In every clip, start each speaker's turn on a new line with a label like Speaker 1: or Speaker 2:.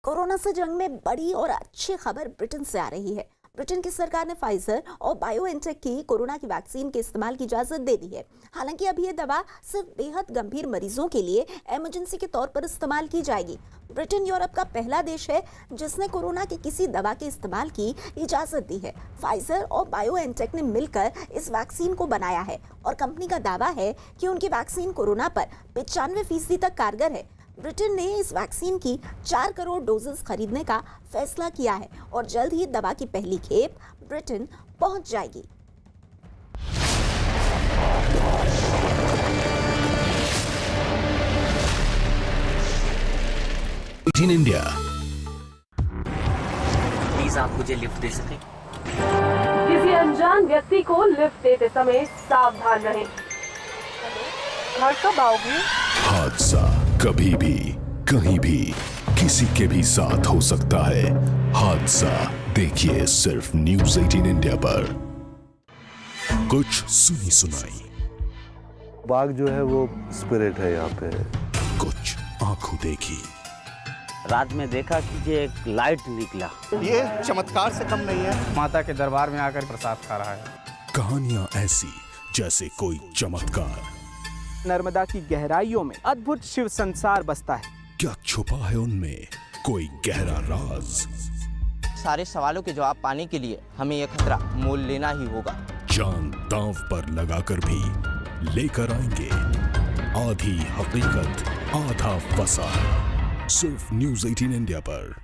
Speaker 1: Corona से जंग में बड़ी और अच्छी खबर ब्रिटेन से आ रही है। ब्रिटेन की सरकार ने फाइजर और बायोएनटेक की कोरोना की वैक्सीन के इस्तेमाल की इजाजत दे दी है। हालांकि अभी ये दवा सिर्फ बेहद गंभीर मरीजों के लिए इमरजेंसी के तौर पर इस्तेमाल की जाएगी। ब्रिटेन यूरोप का पहला देश है जिसने कोरोना की किसी दवा के इस्तेमाल की इजाजत दी है। फाइजर और बायोएनटेक ने मिलकर इस वैक्सीन को बनाया है और कंपनी का दावा है कि उनकी वैक्सीन कोरोना पर 95% तक कारगर है। ब्रिटेन ने इस वैक्सीन की 4 करोड़ डोजेस खरीदने का फैसला किया है और जल्द ही दवा की पहली खेप ब्रिटेन पहुंच जाएगी।
Speaker 2: In India.
Speaker 3: प्लीज आप मुझे लिफ्ट दे सकें?
Speaker 4: किसी अनजान व्यक्ति को लिफ्ट देते समय सावधान रहें। घर कब आओगे?
Speaker 2: हादसा कभी भी कहीं भी किसी के भी साथ हो सकता है। हादसा देखिए सिर्फ न्यूज़ 18 इंडिया पर। कुछ सुनी सुनाई,
Speaker 5: बाघ जो है वो स्पिरिट है यहाँ पे।
Speaker 2: कुछ आंखों देखी,
Speaker 3: रात में देखा कि ये एक लाइट निकला।
Speaker 6: ये चमत्कार से कम नहीं है।
Speaker 7: माता के दरबार में आकर प्रसाद खा रहा है।
Speaker 2: कहानियां ऐसी जैसे कोई चमत्कार।
Speaker 8: नर्मदा की गहराइयों में अद्भुत शिव संसार बसता है।
Speaker 2: क्या छुपा है उनमें कोई गहरा राज?
Speaker 9: सारे सवालों के जवाब पाने के लिए हमें यह खतरा मोल लेना ही होगा।
Speaker 2: जान दांव पर लगाकर भी लेकर आएंगे आधी हकीकत आधा फसाद, सिर्फ न्यूज़ 18 इंडिया पर।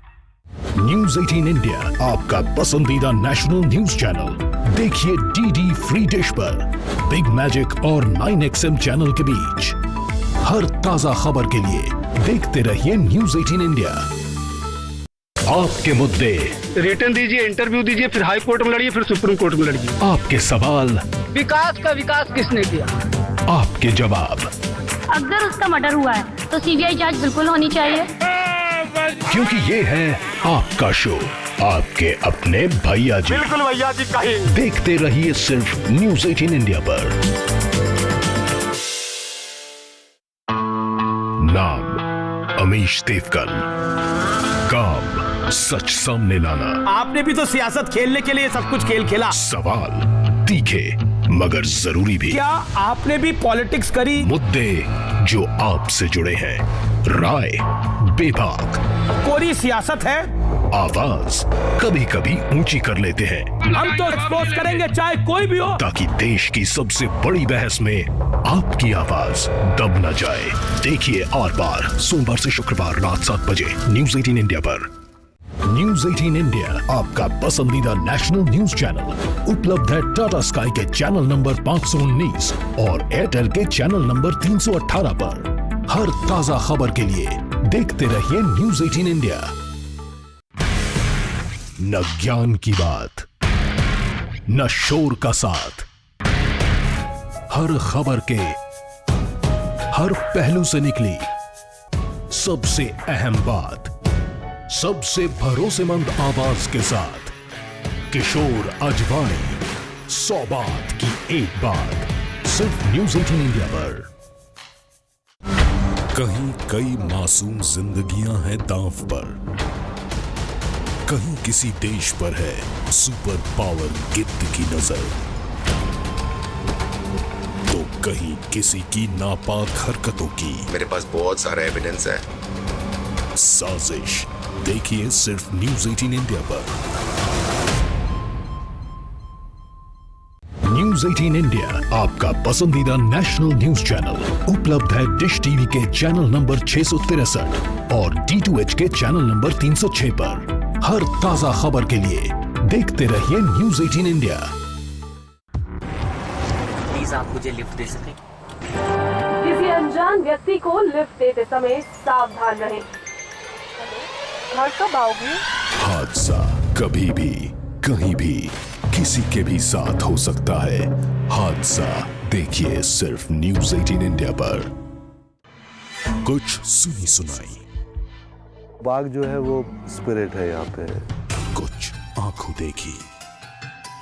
Speaker 2: न्यूज़ 18 इंडिया आपका पसंदीदा नेशनल न्यूज चैनल। देखिए डीडी फ्री डिश पर बिग मैजिक और 9XM चैनल के बीच। हर ताजा खबर के लिए देखते रहिए न्यूज़ 18 इंडिया। आपके मुद्दे
Speaker 10: रिटर्न दीजिए, इंटरव्यू दीजिए, फिर हाई कोर्ट में लड़िए, फिर सुप्रीम कोर्ट में लड़िए।
Speaker 2: आपके सवाल,
Speaker 10: विकास का विकास किसने किया?
Speaker 2: आपके जवाब।
Speaker 11: अगर उसका मर्डर हुआ है तो सीबीआई जांच बिल्कुल होनी चाहिए,
Speaker 2: क्योंकि ये है आपका शो, आपके अपने भैया जी।
Speaker 10: बिल्कुल भैया जी का ही।
Speaker 2: देखते रहिए सिर्फ न्यूज़ 18 इंडिया पर। नाम अमीश देवगन, काम सच सामने लाना।
Speaker 7: आपने भी तो सियासत खेलने के लिए सब कुछ खेल खेला।
Speaker 2: सवाल तीखे मगर जरूरी भी।
Speaker 7: क्या आपने भी पॉलिटिक्स करी?
Speaker 2: मुद्दे जो आपसे जुड़े हैं, राय बेबाक,
Speaker 7: कोरी सियासत है।
Speaker 2: आवाज कभी कभी ऊंची कर लेते हैं।
Speaker 7: हम तो एक्सपोज करेंगे चाहे कोई भी हो,
Speaker 2: ताकि देश की सबसे बड़ी बहस में आपकी आवाज दब न जाए। देखिए आर पार सोमवार से शुक्रवार रात 7 बजे न्यूज़ 18 इंडिया पर। न्यूज़ 18 इंडिया आपका पसंदीदा नेशनल न्यूज चैनल उपलब्ध है टाटा स्काई के चैनल नंबर 519 और एयरटेल के चैनल नंबर 318 पर। हर ताजा खबर के लिए देखते रहिए न्यूज़ 18 इंडिया। न ज्ञान की बात, न शोर का साथ, हर खबर के हर पहलू से निकली सबसे अहम बात, सबसे भरोसेमंद आवाज के साथ। किशोर अजवाणी, 100 बात की एक बात, सिर्फ न्यूज़ 18 इंडिया पर। कहीं कई मासूम जिंदगियां हैं दांव पर, कहीं किसी देश पर है सुपर पावर गिद्ध की नजर, तो कहीं किसी की नापाक हरकतों की।
Speaker 12: मेरे पास बहुत सारा एविडेंस है।
Speaker 2: साजिश देखिए सिर्फ न्यूज़ 18 इंडिया पर। न्यूज़ 18 इंडिया आपका पसंदीदा नेशनल न्यूज चैनल उपलब्ध है डिश टीवी के चैनल नंबर 663 और D2H के चैनल नंबर 306 पर। हर ताजा खबर के लिए देखते रहिए न्यूज़ 18 इंडिया।
Speaker 3: प्लीज आप मुझे लिफ्ट दे सकें?
Speaker 4: किसी अनजान व्यक्ति को लिफ्ट देते समय सावधान रहें। घर कब आओगे?
Speaker 2: हादसा कभी भी कहीं भी किसी के भी साथ हो सकता है। हादसा देखिए सिर्फ न्यूज़ 18 इंडिया पर। कुछ सुनी सुनाई,
Speaker 5: बाघ जो है वो स्पिरिट है यहाँ पे।
Speaker 2: कुछ आंखों देखी,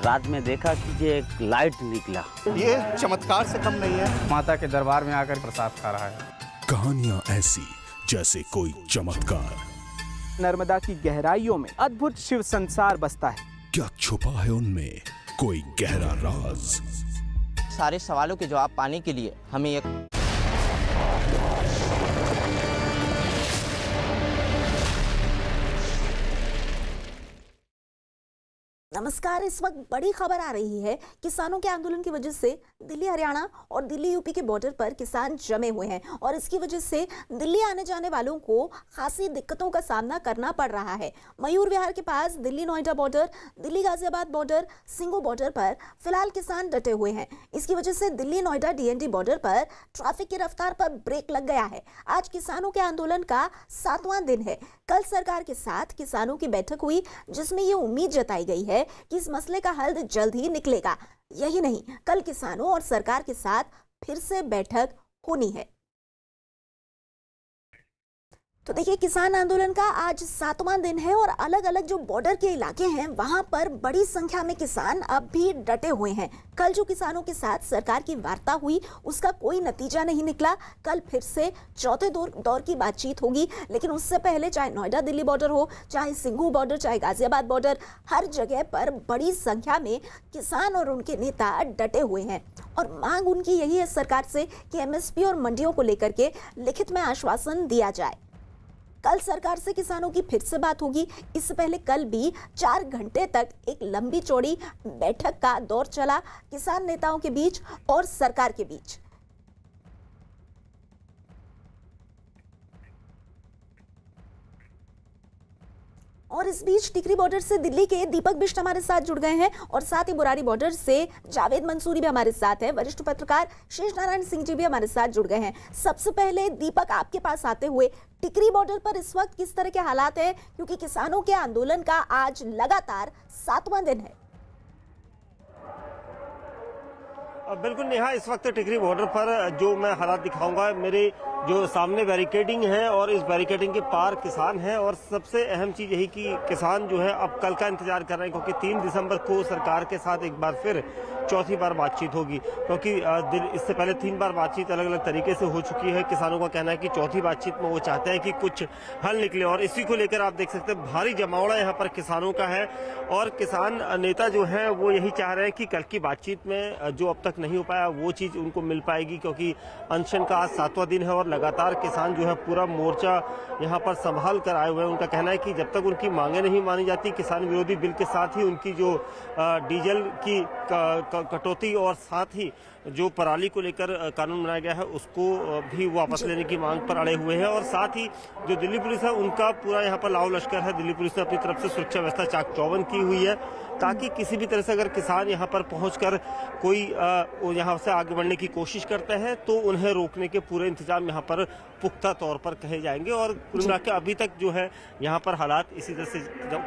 Speaker 3: रात में देखा कि ये एक लाइट निकला।
Speaker 6: ये चमत्कार से कम नहीं है।
Speaker 7: माता के दरबार में आकर प्रसाद खा रहा है।
Speaker 2: कहानियां ऐसी जैसे कोई चमत्कार।
Speaker 8: नर्मदा की गहराइयों में अद्भुत शिव संसार बसता है।
Speaker 2: क्या छुपा है उनमें कोई गहरा राज?
Speaker 9: सारे सवालों के जवाब पाने के लिए हमें एक
Speaker 1: नमस्कार। इस वक्त बड़ी खबर आ रही है। किसानों के आंदोलन की वजह से दिल्ली हरियाणा और दिल्ली यूपी के बॉर्डर पर किसान जमे हुए हैं और इसकी वजह से दिल्ली आने जाने वालों को खासी दिक्कतों का सामना करना पड़ रहा है। मयूर विहार के पास Delhi Noida border, Delhi Ghaziabad border, Singhu border पर फिलहाल किसान डटे हुए हैं। इसकी वजह से दिल्ली नोएडा डीएनडी बॉर्डर पर ट्रैफिक की रफ्तार पर ब्रेक लग गया है। आज किसानों के आंदोलन का 7वां दिन है। कल सरकार के साथ किसानों की बैठक हुई जिसमें ये उम्मीद जताई गई है कि इस मसले का हल जल्द ही निकलेगा। यही नहीं, कल किसानों और सरकार के साथ फिर से बैठक होनी है। तो देखिए, किसान आंदोलन का आज 7वां दिन है और अलग अलग जो बॉर्डर के इलाके हैं वहां पर बड़ी संख्या में किसान अब भी डटे हुए हैं। कल जो किसानों के साथ सरकार की वार्ता हुई उसका कोई नतीजा नहीं निकला। कल फिर से चौथे दौर की बातचीत होगी, लेकिन उससे पहले चाहे नोएडा दिल्ली बॉर्डर हो, चाहे सिंघू बॉर्डर, चाहे गाजियाबाद बॉर्डर, हर जगह पर बड़ी संख्या में किसान और उनके नेता डटे हुए हैं और मांग उनकी यही है सरकार से कि एमएसपी और मंडियों को लेकर के लिखित में आश्वासन दिया जाए। कल सरकार से किसानों की फिर से बात होगी। इससे पहले कल भी 4 घंटे तक एक लंबी चौड़ी बैठक का दौर चला किसान नेताओं के बीच और सरकार के बीच। और इस बीच टिकरी बॉर्डर से दिल्ली के दीपक बिष्ट हमारे साथ जुड़ गए हैं और साथ ही बुरारी बॉर्डर से जावेद मंसूरी भी हमारे साथ है। वरिष्ठ पत्रकार शेष नारायण सिंह जी भी हमारे साथ जुड़ गए हैं। सबसे पहले दीपक, आपके पास आते हुए, टिकरी बॉर्डर पर इस वक्त किस तरह के हालात हैं, क्योंकि किसानों के आंदोलन का आज लगातार 7वां दिन है।
Speaker 13: बिल्कुल नेहा, इस वक्त टिकरी बॉर्डर पर जो मैं हालात दिखाऊंगा, मेरे जो सामने बैरिकेडिंग है और इस बैरिकेडिंग के पार किसान हैं और सबसे अहम चीज यही कि किसान जो है अब कल का इंतजार कर रहे हैं, क्योंकि 3 दिसंबर को सरकार के साथ एक बार फिर चौथी बार बातचीत होगी, क्योंकि इससे पहले 3 बार बातचीत अलग अलग तरीके से हो चुकी है। किसानों का कहना है कि चौथी बातचीत में वो चाहते हैं कि कुछ हल निकले और इसी को लेकर आप देख सकते हैं भारी जमावड़ा यहाँ पर किसानों का है और किसान नेता जो है वो यही चाह रहे हैं कि कल की बातचीत में जो अब तक नहीं हो पाया वो चीज उनको मिल पाएगी, क्योंकि अनशन का आज 7वां दिन है और लगातार किसान जो है पूरा मोर्चा यहाँ पर संभाल कर आए हुए हैं। उनका कहना है कि जब तक उनकी मांगे नहीं मानी जाती, किसान विरोधी बिल के साथ ही उनकी जो डीजल की कटौती और साथ ही जो पराली को लेकर कानून बनाया गया है उसको भी वापस लेने की मांग पर अड़े हुए हैं और साथ ही जो दिल्ली पुलिस है उनका पूरा यहाँ पर लाव लश्कर है। दिल्ली पुलिस ने अपनी तरफ से सुरक्षा व्यवस्था चाक चौबंद की हुई है ताकि किसी भी तरह से अगर किसान यहाँ पर पहुंचकर कोई यहाँ से आगे बढ़ने की कोशिश करते हैं तो उन्हें रोकने के पूरे इंतजाम यहाँ पर पुख्ता तौर पर कहे जाएंगे और कुल मिला के अभी तक जो है यहाँ पर हालात इसी तरह से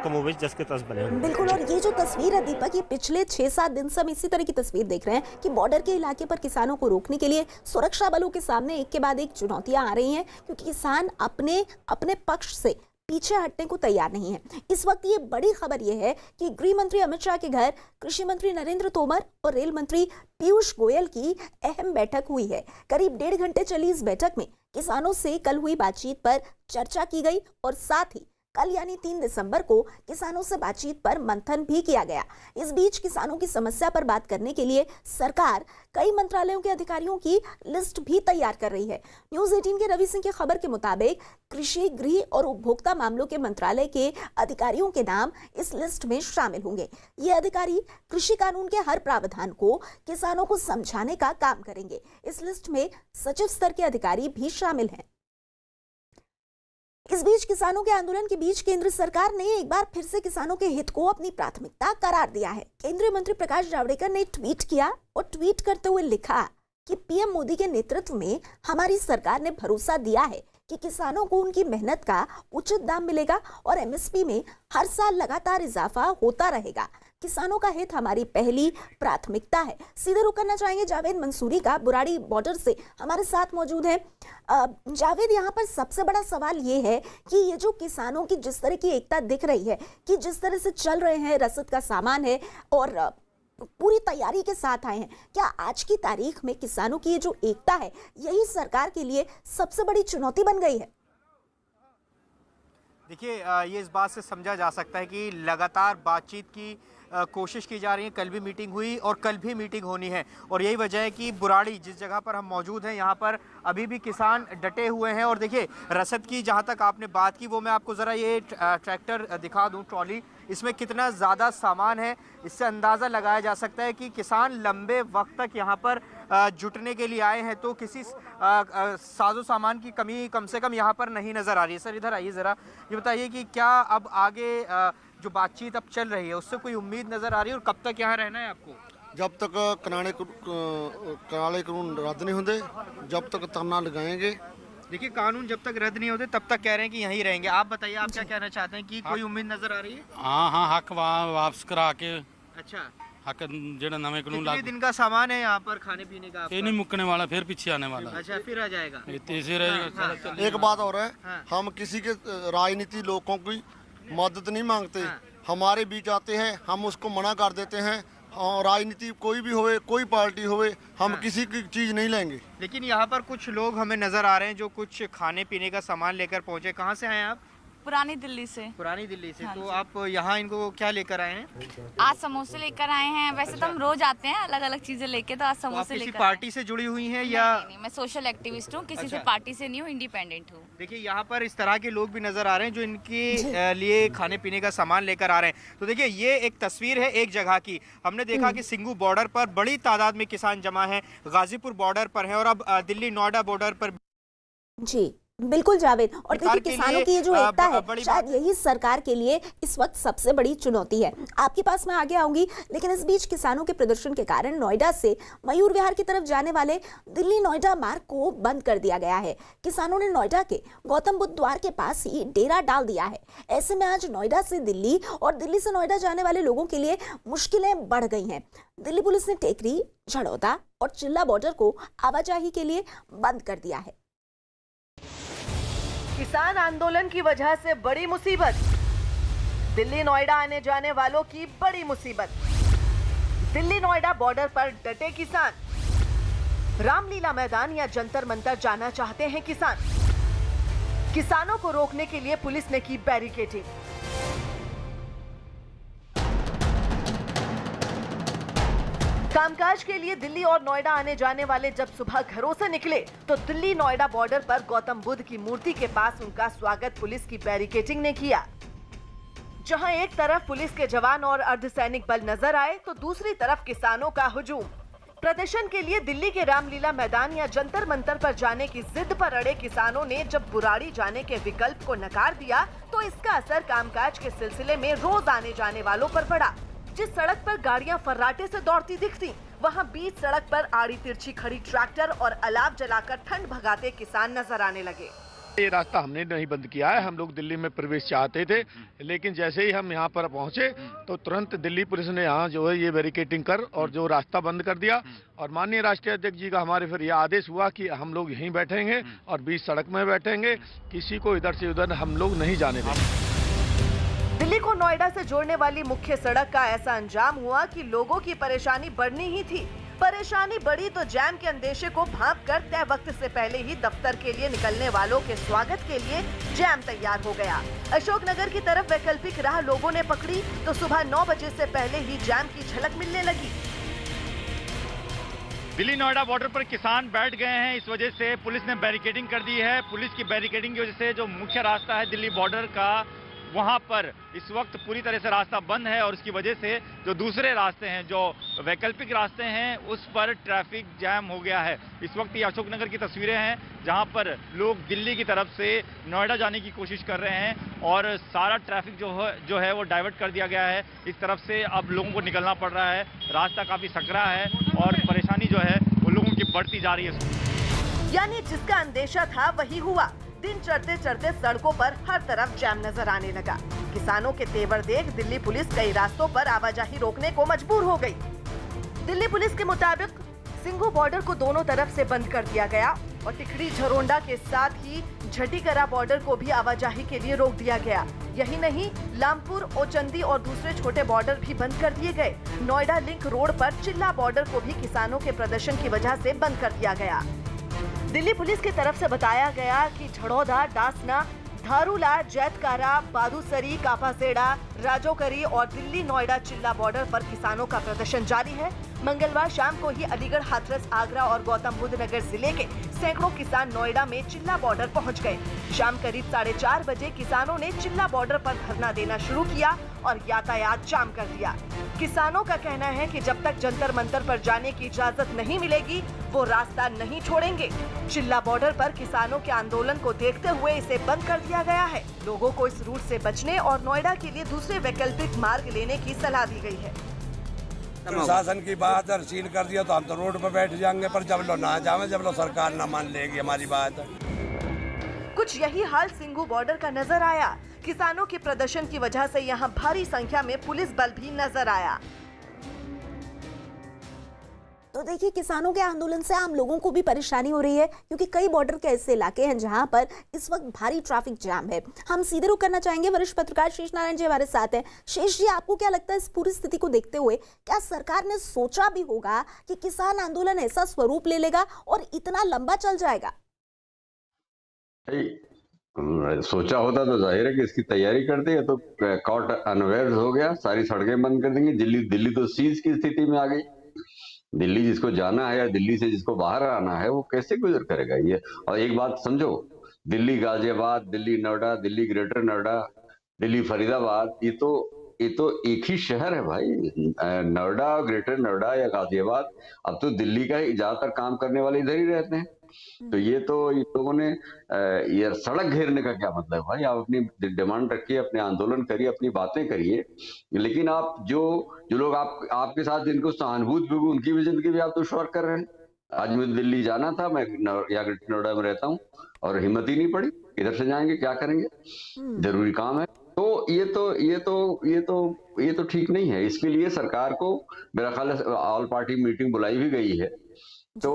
Speaker 13: कमोबेश जस के तस बने हुए।
Speaker 1: बिल्कुल, और ये जो तस्वीर है दीपक, ये पिछले 6-7 दिन से हम इसी तरह की तस्वीर देख रहे हैं कि बॉर्डर के इलाके पर किसानों को रोकने के लिए सुरक्षा बलों के सामने एक के बाद एक चुनौतियां आ रही हैं, क्योंकि किसान अपने पक्ष से पीछे हटने को तैयार नहीं है। इस वक्त ये बड़ी खबर ये है कि गृह मंत्री अमित शाह के घर कृषि मंत्री नरेंद्र तोमर और रेल मंत्री पीयूष गोयल की अहम बैठक हुई है। करीब 1.5 घंटे चली इस बैठक में किसानों से कल हुई बातचीत पर चर्चा की गई और साथ ही कल यानी 3 दिसंबर को किसानों से बातचीत पर मंथन भी किया गया। इस बीच किसानों की समस्या पर बात करने के लिए सरकार कई मंत्रालयों के अधिकारियों की लिस्ट भी तैयार कर रही है। न्यूज़ 18 के रवि सिंह की खबर के मुताबिक कृषि, गृह और उपभोक्ता मामलों के मंत्रालय के अधिकारियों के नाम इस लिस्ट में शामिल होंगे। ये अधिकारी कृषि कानून के हर प्रावधान को किसानों को समझाने का काम करेंगे। इस लिस्ट में सचिव स्तर के अधिकारी भी शामिल हैं। इस बीच किसानों के आंदोलन के बीच केंद्र सरकार ने एक बार फिर से किसानों के हित को अपनी प्राथमिकता करार दिया है। केंद्रीय मंत्री प्रकाश जावड़ेकर ने ट्वीट किया और ट्वीट करते हुए लिखा कि पीएम मोदी के नेतृत्व में हमारी सरकार ने भरोसा दिया है कि किसानों को उनकी मेहनत का उचित दाम मिलेगा और एमएसपी में हर साल लगातार इजाफा होता रहेगा। किसानों का हित हमारी पहली प्राथमिकता है। सीधे रुख करना चाहेंगे जावेद मंसूरी का, बुराड़ी बॉर्डर से हमारे साथ मौजूद है। जावेद, यहाँ पर सबसे बड़ा सवाल ये है कि ये जो किसानों की जिस तरह की एकता दिख रही है कि जिस तरह से चल रहे हैं, रसद का सामान है और पूरी तैयारी के साथ आए हैं, क्या आज की तारीख में किसानों की ये जो एकता है यही सरकार के लिए सबसे बड़ी चुनौती बन गई है?
Speaker 6: देखिए ये इस बात से समझा जा सकता है कि लगातार बातचीत की कोशिश की जा रही है। कल भी मीटिंग हुई और कल भी मीटिंग होनी है और यही वजह है कि बुराड़ी जिस जगह पर हम मौजूद हैं यहाँ पर अभी भी किसान डटे हुए हैं। और देखिए रसद की जहाँ तक आपने बात की वो मैं आपको ज़रा ये ट्रैक्टर दिखा दूँ, ट्रॉली, इसमें कितना ज़्यादा सामान है इससे अंदाज़ा लगाया जा सकता है कि किसान लंबे वक्त तक यहाँ पर जुटने के लिए आए हैं तो किसी साजो सामान की कमी कम से कम यहाँ पर नहीं नज़र आ रही है। सर इधर आइए ज़रा, ये बताइए कि क्या अब आगे जो बातचीत अब चल रही है उससे कोई उम्मीद नज़र आ रही है और कब तक यहाँ रहना है आपको?
Speaker 5: जब तक काले कानून रद्द नहीं होते जब तक धरना लगाएंगे।
Speaker 6: देखिए कानून जब तक रद्द नहीं होते तब तक कह रहे हैं कि यहीं रहेंगे। आप बताइए आप क्या कहना चाहते हैं कि कोई उम्मीद नज़र आ रही है?
Speaker 7: हाँ हक वापस करा के।
Speaker 6: अच्छा,
Speaker 7: हक जो नवे कानून
Speaker 6: कितने दिन का सामान है यहाँ पर खाने पीने का?
Speaker 7: ये नहीं मुकने वाला, फिर पीछे आने वाला।
Speaker 6: अच्छा, फिर आ जाएगा।
Speaker 5: एक बात और है, हम किसी के राजनीति लोगों की मदद नहीं मांगते। हमारे बीच आते हैं हम उसको मना कर देते हैं। राजनीति कोई भी होवे, कोई पार्टी होवे, हम किसी की चीज़ नहीं लेंगे।
Speaker 6: लेकिन यहाँ पर कुछ लोग हमें नज़र आ रहे हैं जो कुछ खाने पीने का सामान लेकर पहुँचे। कहाँ से आए हैं आप?
Speaker 14: पुरानी दिल्ली से।
Speaker 6: पुरानी दिल्ली से।
Speaker 14: हाँ
Speaker 6: तो आप यहाँ इनको क्या लेकर आए हैं?
Speaker 14: आज समोसे लेकर आए हैं। वैसे तो हम रोज आते हैं अलग अलग चीजें लेके, तो आज समोसे लेकर।
Speaker 6: किसी पार्टी से जुड़ी हुई हैं या?
Speaker 14: नहीं, मैं सोशल एक्टिविस्ट हूँ, किसी से पार्टी से नहीं हूँ, इंडिपेंडेंट हूँ।
Speaker 6: देखिए यहाँ पर इस तरह के लोग भी नजर आ रहे हैं जो इनके लिए खाने पीने का सामान लेकर आ रहे हैं। तो देखिए ये एक तस्वीर है एक जगह की। हमने देखा कि सिंघू बॉर्डर पर बड़ी तादाद में किसान जमा है, गाजीपुर बॉर्डर पर है और अब दिल्ली नोएडा बॉर्डर पर।
Speaker 1: जी बिल्कुल जावेद, और देखिए किसानों की ये जो एकता है शायद यही सरकार के लिए इस वक्त सबसे बड़ी चुनौती है। आपके पास मैं आगे आऊंगी, लेकिन इस बीच किसानों के प्रदर्शन के कारण नोएडा से मयूर विहार की तरफ जाने वाले दिल्ली नोएडा मार्ग को बंद कर दिया गया है। किसानों ने नोएडा के गौतम बुद्ध द्वार के पास ही डेरा डाल दिया है। ऐसे में आज नोएडा से दिल्ली और दिल्ली से नोएडा जाने वाले लोगों के लिए मुश्किलें बढ़ गई हैं। दिल्ली पुलिस ने टेकरी, झड़ौदा और चिल्ला बॉर्डर को आवाजाही के लिए बंद कर दिया है।
Speaker 4: किसान आंदोलन की वजह से बड़ी मुसीबत, दिल्ली नोएडा आने जाने वालों की बड़ी मुसीबत। दिल्ली नोएडा बॉर्डर पर डटे किसान, रामलीला मैदान या जंतर मंतर जाना चाहते हैं किसान। किसानों को रोकने के लिए पुलिस ने की बैरिकेडिंग। कामकाज के लिए दिल्ली और नोएडा आने जाने वाले जब सुबह घरों से निकले तो दिल्ली नोएडा बॉर्डर पर गौतम बुद्ध की मूर्ति के पास उनका स्वागत पुलिस की बैरिकेडिंग ने किया। जहां एक तरफ पुलिस के जवान और अर्धसैनिक बल नजर आए तो दूसरी तरफ किसानों का हुजूम। प्रदर्शन के लिए दिल्ली के रामलीला मैदान या जंतर मंतर पर जाने की जिद पर अड़े किसानों ने जब बुराड़ी जाने के विकल्प को नकार दिया तो इसका असर कामकाज के सिलसिले में रोज आने जाने वालों पर पड़ा। जिस सड़क पर गाड़ियां फर्राटे से दौड़ती दिखती, वहां बीच सड़क पर आड़ी तिरछी खड़ी ट्रैक्टर और अलाव जलाकर ठंड भगाते किसान नजर आने लगे।
Speaker 10: ये रास्ता हमने नहीं बंद किया है, हम लोग दिल्ली में प्रवेश चाहते थे, लेकिन जैसे ही हम यहाँ पर पहुंचे तो तुरंत दिल्ली पुलिस ने यहाँ जो है ये बैरिकेडिंग कर और जो रास्ता बंद कर दिया। और माननीय राष्ट्रीय अध्यक्ष जी का हमारे फिर यह आदेश हुआ कि हम लोग यहीं बैठेंगे और बीच सड़क में बैठेंगे, किसी को इधर से उधर हम लोग नहीं जाने देंगे।
Speaker 4: दिल्ली को नोएडा से जोड़ने वाली मुख्य सड़क का ऐसा अंजाम हुआ कि लोगों की परेशानी बढ़नी ही थी। परेशानी बढ़ी तो जैम के अंदेशे को भांपकर तय वक्त से पहले ही दफ्तर के लिए निकलने वालों के स्वागत के लिए जैम तैयार हो गया। अशोकनगर की तरफ वैकल्पिक राह लोगों ने पकड़ी तो सुबह 9 बजे से पहले ही जैम की झलक मिलने लगी।
Speaker 10: दिल्ली नोएडा बॉर्डर पर किसान बैठ गए हैं, इस वजह से पुलिस ने बैरिकेडिंग कर दी है। पुलिस की बैरिकेडिंग की वजह से जो मुख्य रास्ता है दिल्ली बॉर्डर का, वहां पर इस वक्त पूरी तरह से रास्ता बंद है और उसकी वजह से जो दूसरे रास्ते हैं, जो वैकल्पिक रास्ते हैं, उस पर ट्रैफिक जैम हो गया है। इस वक्त ये अशोकनगर की तस्वीरें हैं जहां पर लोग दिल्ली की तरफ से नोएडा जाने की कोशिश कर रहे हैं और सारा ट्रैफिक जो है वो डाइवर्ट कर दिया गया है। इस तरफ से अब लोगों को निकलना पड़ रहा है, रास्ता काफी सकरा है और परेशानी जो है वो लोगों की बढ़ती जा रही है।
Speaker 4: यानी जिसका अंदेशा था वही हुआ। दिन चढ़ते चढ़ते सड़कों पर हर तरफ जैम नजर आने लगा। किसानों के तेवर देख दिल्ली पुलिस कई रास्तों पर आवाजाही रोकने को मजबूर हो गई। दिल्ली पुलिस के मुताबिक सिंघू बॉर्डर को दोनों तरफ से बंद कर दिया गया और टिकरी झरोंडा के साथ ही झटीकरा बॉर्डर को भी आवाजाही के लिए रोक दिया गया। यही नहीं, लामपुर, ओचंदी और दूसरे छोटे बॉर्डर भी बंद कर दिए गए। नोएडा लिंक रोड पर चिल्ला बॉर्डर को भी किसानों के प्रदर्शन की वजह से बंद कर दिया गया। दिल्ली पुलिस की तरफ से बताया गया कि झड़ौदा, डासना, धारूला, जैतकारा, बादूसरी, कापासेड़ा, राजौकरी और दिल्ली नोएडा चिल्ला बॉर्डर पर किसानों का प्रदर्शन जारी है। मंगलवार शाम को ही अलीगढ़, हाथरस, आगरा और गौतम बुद्ध नगर जिले के सैकड़ों किसान नोएडा में चिल्ला बॉर्डर पहुंच गए। शाम करीब 4:30 बजे किसानों ने चिल्ला बॉर्डर पर धरना देना शुरू किया और यातायात जाम कर दिया। किसानों का कहना है कि जब तक जंतर मंतर पर जाने की इजाजत नहीं मिलेगी, वो रास्ता नहीं छोड़ेंगे। चिल्ला बॉर्डर पर किसानों के आंदोलन को देखते हुए इसे बंद कर दिया गया है। लोगों को इस रूट से बचने और नोएडा के लिए दूसरे वैकल्पिक मार्ग लेने की सलाह दी गई है।
Speaker 15: प्रशासन की बात है, सील कर दिया तो हम तो रोड पर बैठ जाएंगे, पर जब लोग ना जावे, जब लोग सरकार ना मान लेगी हमारी बात।
Speaker 4: कुछ यही हाल सिंघू बॉर्डर का नजर आया। किसानों के प्रदर्शन की वजह से यहां भारी संख्या में पुलिस बल भी नजर आया।
Speaker 1: तो देखिए, किसानों के आंदोलन से आम लोगों को भी परेशानी हो रही है, क्योंकि कई बॉर्डर के ऐसे इलाके हैं जहां पर इस वक्त भारी ट्रैफिक जाम है। हम सीधे रुख करना चाहेंगे, वरिष्ठ पत्रकार शेष नारायण जी हमारे साथ हैं। शेष जी, आपको क्या लगता है इस पूरी स्थिति को देखते हुए क्या सरकार ने सोचा भी होगा कि किसान आंदोलन ऐसा स्वरूप ले लेगा और इतना लंबा चल जाएगा?
Speaker 16: सोचा होता तो जाहिर है कि इसकी तैयारी करते हैं, तो कॉट अनअवेयर हो गया, सारी सड़कें बंद कर देंगे। दिल्ली तो सीज की स्थिति में आ गई। दिल्ली जिसको जाना है या दिल्ली से जिसको बाहर आना है, वो कैसे गुजर करेगा ये? और एक बात समझो, दिल्ली गाजियाबाद, दिल्ली नोएडा, दिल्ली ग्रेटर नोएडा, दिल्ली फरीदाबाद, ये तो एक ही शहर है भाई। नोएडा, ग्रेटर नोएडा या गाजियाबाद, अब तो दिल्ली का ही ज्यादातर काम करने वाले इधर ही रहते हैं। तो ये लोगों ने ये सड़क घेरने का क्या मतलब भाई? आप अपनी डिमांड रखिए, अपने आंदोलन करिए, अपनी बातें करिए, लेकिन आप जो लोग आपके साथ जिनको सहानुभूति होगी, उनकी भी जिंदगी भी आप दुश्वार कर रहे हैं। आज मुझे दिल्ली जाना था, मैं नोएडा में रहता हूँ और हिम्मत ही नहीं पड़ी। इधर से जाएंगे, क्या करेंगे, जरूरी काम है। तो ये तो ठीक नहीं है। इसके लिए सरकार को मेरा ख्याल है ऑल पार्टी मीटिंग बुलाई भी गई है। तो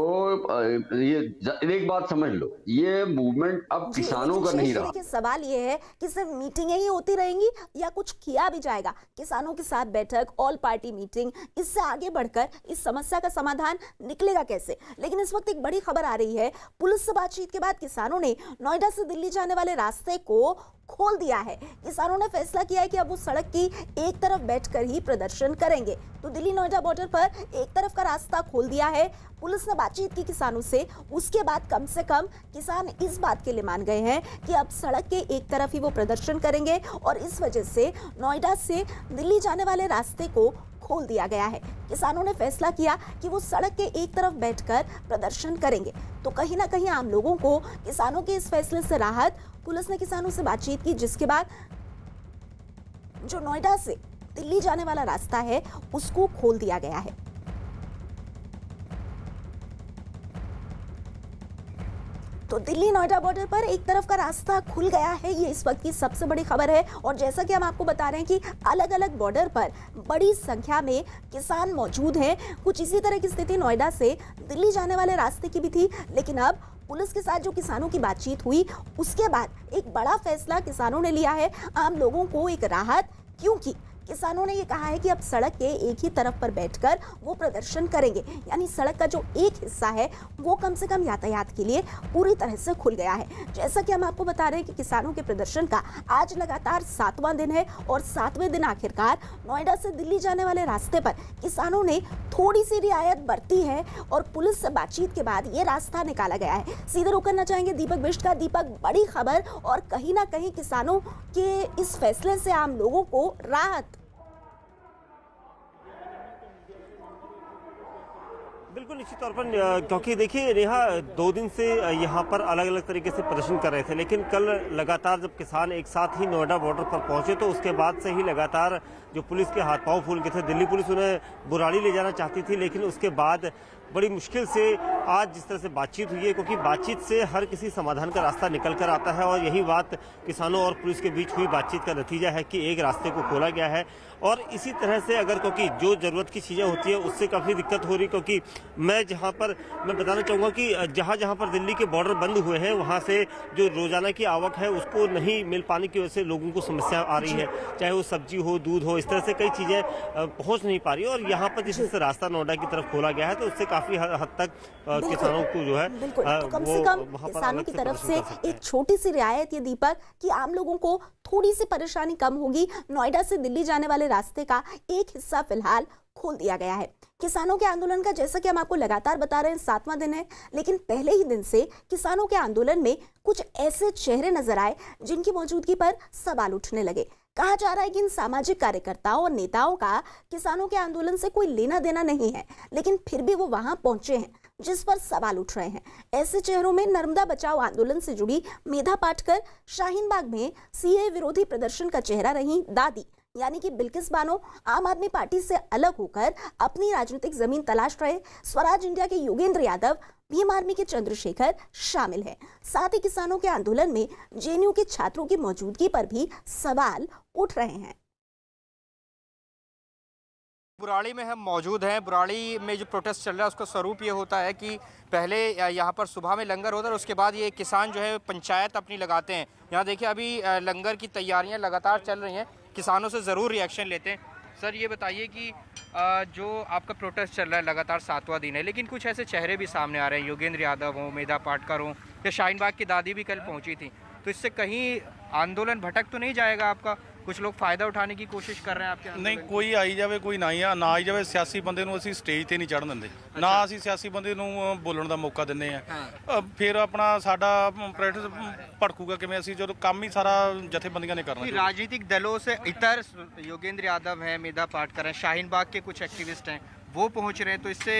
Speaker 16: ये एक बात समझ लो, ये मूवमेंट अब किसानों का नहीं रहा।
Speaker 1: सवाल ये है कि सिर्फ मीटिंगें ही होती रहेंगी या कुछ किया भी जाएगा? किसानों के साथ बैठक, ऑल पार्टी मीटिंग, इससे आगे बढ़कर इस समस्या का समाधान निकलेगा कैसे? लेकिन इस वक्त एक बड़ी खबर आ रही है, पुलिस से बातचीत के बाद किसानों ने नोएडा से दिल्ली जाने वाले रास्ते को खोल दिया है। किसानों ने फैसला किया है कि अब वो सड़क की एक तरफ बैठकर ही प्रदर्शन करेंगे। तो दिल्ली नोएडा बॉर्डर पर एक तरफ का रास्ता खोल दिया है। पुलिस ने बातचीत की किसानों से, उसके बाद कम से कम किसान इस बात के लिए मान गए हैं कि अब सड़क के एक तरफ ही वो प्रदर्शन करेंगे और इस वजह से नोएडा से दिल्ली जाने वाले रास्ते को खोल दिया गया है। किसानों ने फैसला किया कि वो सड़क के एक तरफ बैठकर प्रदर्शन करेंगे। तो कहीं ना कहीं आम लोगों को किसानों के इस फैसले से राहत। पुलिस ने किसानों से बातचीत की, जिसके बाद जो नोएडा से दिल्ली जाने वाला रास्ता है उसको खोल दिया गया है। तो दिल्ली नोएडा बॉर्डर पर एक तरफ का रास्ता खुल गया है, ये इस वक्त की सबसे बड़ी खबर है। और जैसा कि हम आपको बता रहे हैं कि अलग अलग बॉर्डर पर बड़ी संख्या में किसान मौजूद हैं। कुछ इसी तरह की स्थिति नोएडा से दिल्ली जाने वाले रास्ते की भी थी, लेकिन अब पुलिस के साथ जो किसानों की बातचीत हुई, उसके बाद एक बड़ा फैसला किसानों ने लिया है। आम लोगों को एक राहत, क्योंकि किसानों ने ये कहा है कि अब सड़क के एक ही तरफ पर बैठकर वो प्रदर्शन करेंगे, यानी सड़क का जो एक हिस्सा है वो कम से कम यातायात के लिए पूरी तरह से खुल गया है। जैसा कि हम आपको बता रहे हैं कि किसानों के प्रदर्शन का आज लगातार 7वां दिन है और 7वें दिन आखिरकार नोएडा से दिल्ली जाने वाले रास्ते पर किसानों ने थोड़ी सी रियायत बरती है और पुलिस से बातचीत के बाद ये रास्ता निकाला गया है। सीधे रुख करना चाहेंगे दीपक बिष्ट का। दीपक, बड़ी खबर और कहीं ना कहीं किसानों के इस फैसले से आम लोगों को राहत।
Speaker 13: बिल्कुल निश्चित तौर पर, क्योंकि देखिए नेहा 2 दिन से यहाँ पर अलग अलग तरीके से प्रदर्शन कर रहे थे, लेकिन कल लगातार जब किसान एक साथ ही नोएडा बॉर्डर पर पहुंचे तो उसके बाद से ही लगातार जो पुलिस के हाथ पांव फूल गए थे। दिल्ली पुलिस उन्हें बुराड़ी ले जाना चाहती थी, लेकिन उसके बाद बड़ी मुश्किल से आज जिस तरह से बातचीत हुई है, क्योंकि बातचीत से हर किसी समाधान का रास्ता निकल कर आता है और यही बात किसानों और पुलिस के बीच हुई बातचीत का नतीजा है कि एक रास्ते को खोला गया है। और इसी तरह से अगर, क्योंकि जो ज़रूरत की चीज़ें होती है उससे काफ़ी दिक्कत हो रही, क्योंकि मैं बताना चाहूँगा कि जहाँ पर दिल्ली के बॉर्डर बंद हुए हैं वहाँ से जो रोज़ाना की आवक है उसको नहीं मिल पाने की वजह से लोगों को समस्या आ रही है, चाहे वो सब्जी हो, दूध हो, इस तरह से कई चीज़ें पहुँच नहीं पा रही। और यहाँ पर जिस तरह से रास्ता नोएडा की तरफ खोला गया है तो उससे काफी हद तक किसानों को जो है
Speaker 1: बिल्कुल, तो कम से कम किसानों की तरफ से एक छोटी सी रियायत ये दीपक कि आम लोगों को थोड़ी सी परेशानी कम होगी। नोएडा से दिल्ली जाने वाले रास्ते का एक हिस्सा फिलहाल खोल दिया गया है। किसानों के आंदोलन का जैसा कि हम आपको लगातार बता रहे हैं 7वां दिन है, लेकिन पहले ही दिन से किसानों के आंदोलन में कुछ ऐसे चेहरे नजर आए जिनकी मौजूदगी पर सवाल उठने लगे। कहा जा रहा है कि इन सामाजिक कार्यकर्ताओं और नेताओं का किसानों के आंदोलन से कोई लेना देना नहीं है, लेकिन फिर भी वो वहां पहुंचे हैं, जिस पर सवाल उठ रहे हैं। ऐसे चेहरों में नर्मदा बचाओ आंदोलन से जुड़ी मेधा पाटकर, शाहीन बाग में सीए विरोधी प्रदर्शन का चेहरा रही दादी यानी कि बिल्किस बानो, आम आदमी पार्टी से अलग होकर अपनी राजनीतिक जमीन तलाश रहे स्वराज इंडिया के योगेंद्र यादव, भीम आर्मी के चंद्रशेखर शामिल हैं। साथ ही किसानों के आंदोलन में जेएनयू के छात्रों की मौजूदगी पर भी सवाल उठ रहे हैं।
Speaker 6: बुराड़ी में हम मौजूद हैं। बुराड़ी में जो प्रोटेस्ट चल रहा है उसका स्वरूप ये होता है कि पहले यहाँ पर सुबह में लंगर होता है और उसके बाद ये किसान जो है पंचायत अपनी लगाते हैं। यहाँ देखिए अभी लंगर की तैयारियाँ लगातार चल रही हैं। किसानों से ज़रूर रिएक्शन लेते हैं। सर ये बताइए कि जो आपका प्रोटेस्ट चल रहा है लगातार 7वां दिन है, लेकिन कुछ ऐसे चेहरे भी सामने आ रहे हैं, योगेंद्र यादव हों, मेधा पाटकर हों या शाहीन बाग की दादी भी कल पहुँची थी, तो इससे कहीं आंदोलन भटक तो नहीं जाएगा आपका? कुछ लोग फायदा उठाने की कोशिश कर रहे हैं आपके?
Speaker 7: नहीं, कोई आई जावे कोई ना आई जावे। ਸਿਆਸੀ ਬੰਦੇ ਨੂੰ ਅਸੀਂ ਸਟੇਜ ਤੇ ਨਹੀਂ ਚੜ੍ਹਨ ਦਿੰਦੇ, ਨਾ ਅਸੀਂ ਸਿਆਸੀ ਬੰਦੇ ਨੂੰ ਬੋਲਣ ਦਾ ਮੌਕਾ ਦਿੰਦੇ ਆ। ਫਿਰ ਆਪਣਾ ਸਾਡਾ ਪ੍ਰੈਕਟਿਸ ਭੜਕੂਗਾ ਕਿਵੇਂ? ਅਸੀਂ ਜਦੋਂ ਕੰਮ ਹੀ ਸਾਰਾ ਜਥੇਬੰਦੀਆਂ ਨੇ ਕਰਨਾ।
Speaker 6: राजनीतिक दलों से इतर योगेंद्र यादव है, मेधा पाटकर है, शाहीन बाग के कुछ एक्टिविस्ट हैं, वो पहुंच रहे हैं, तो इससे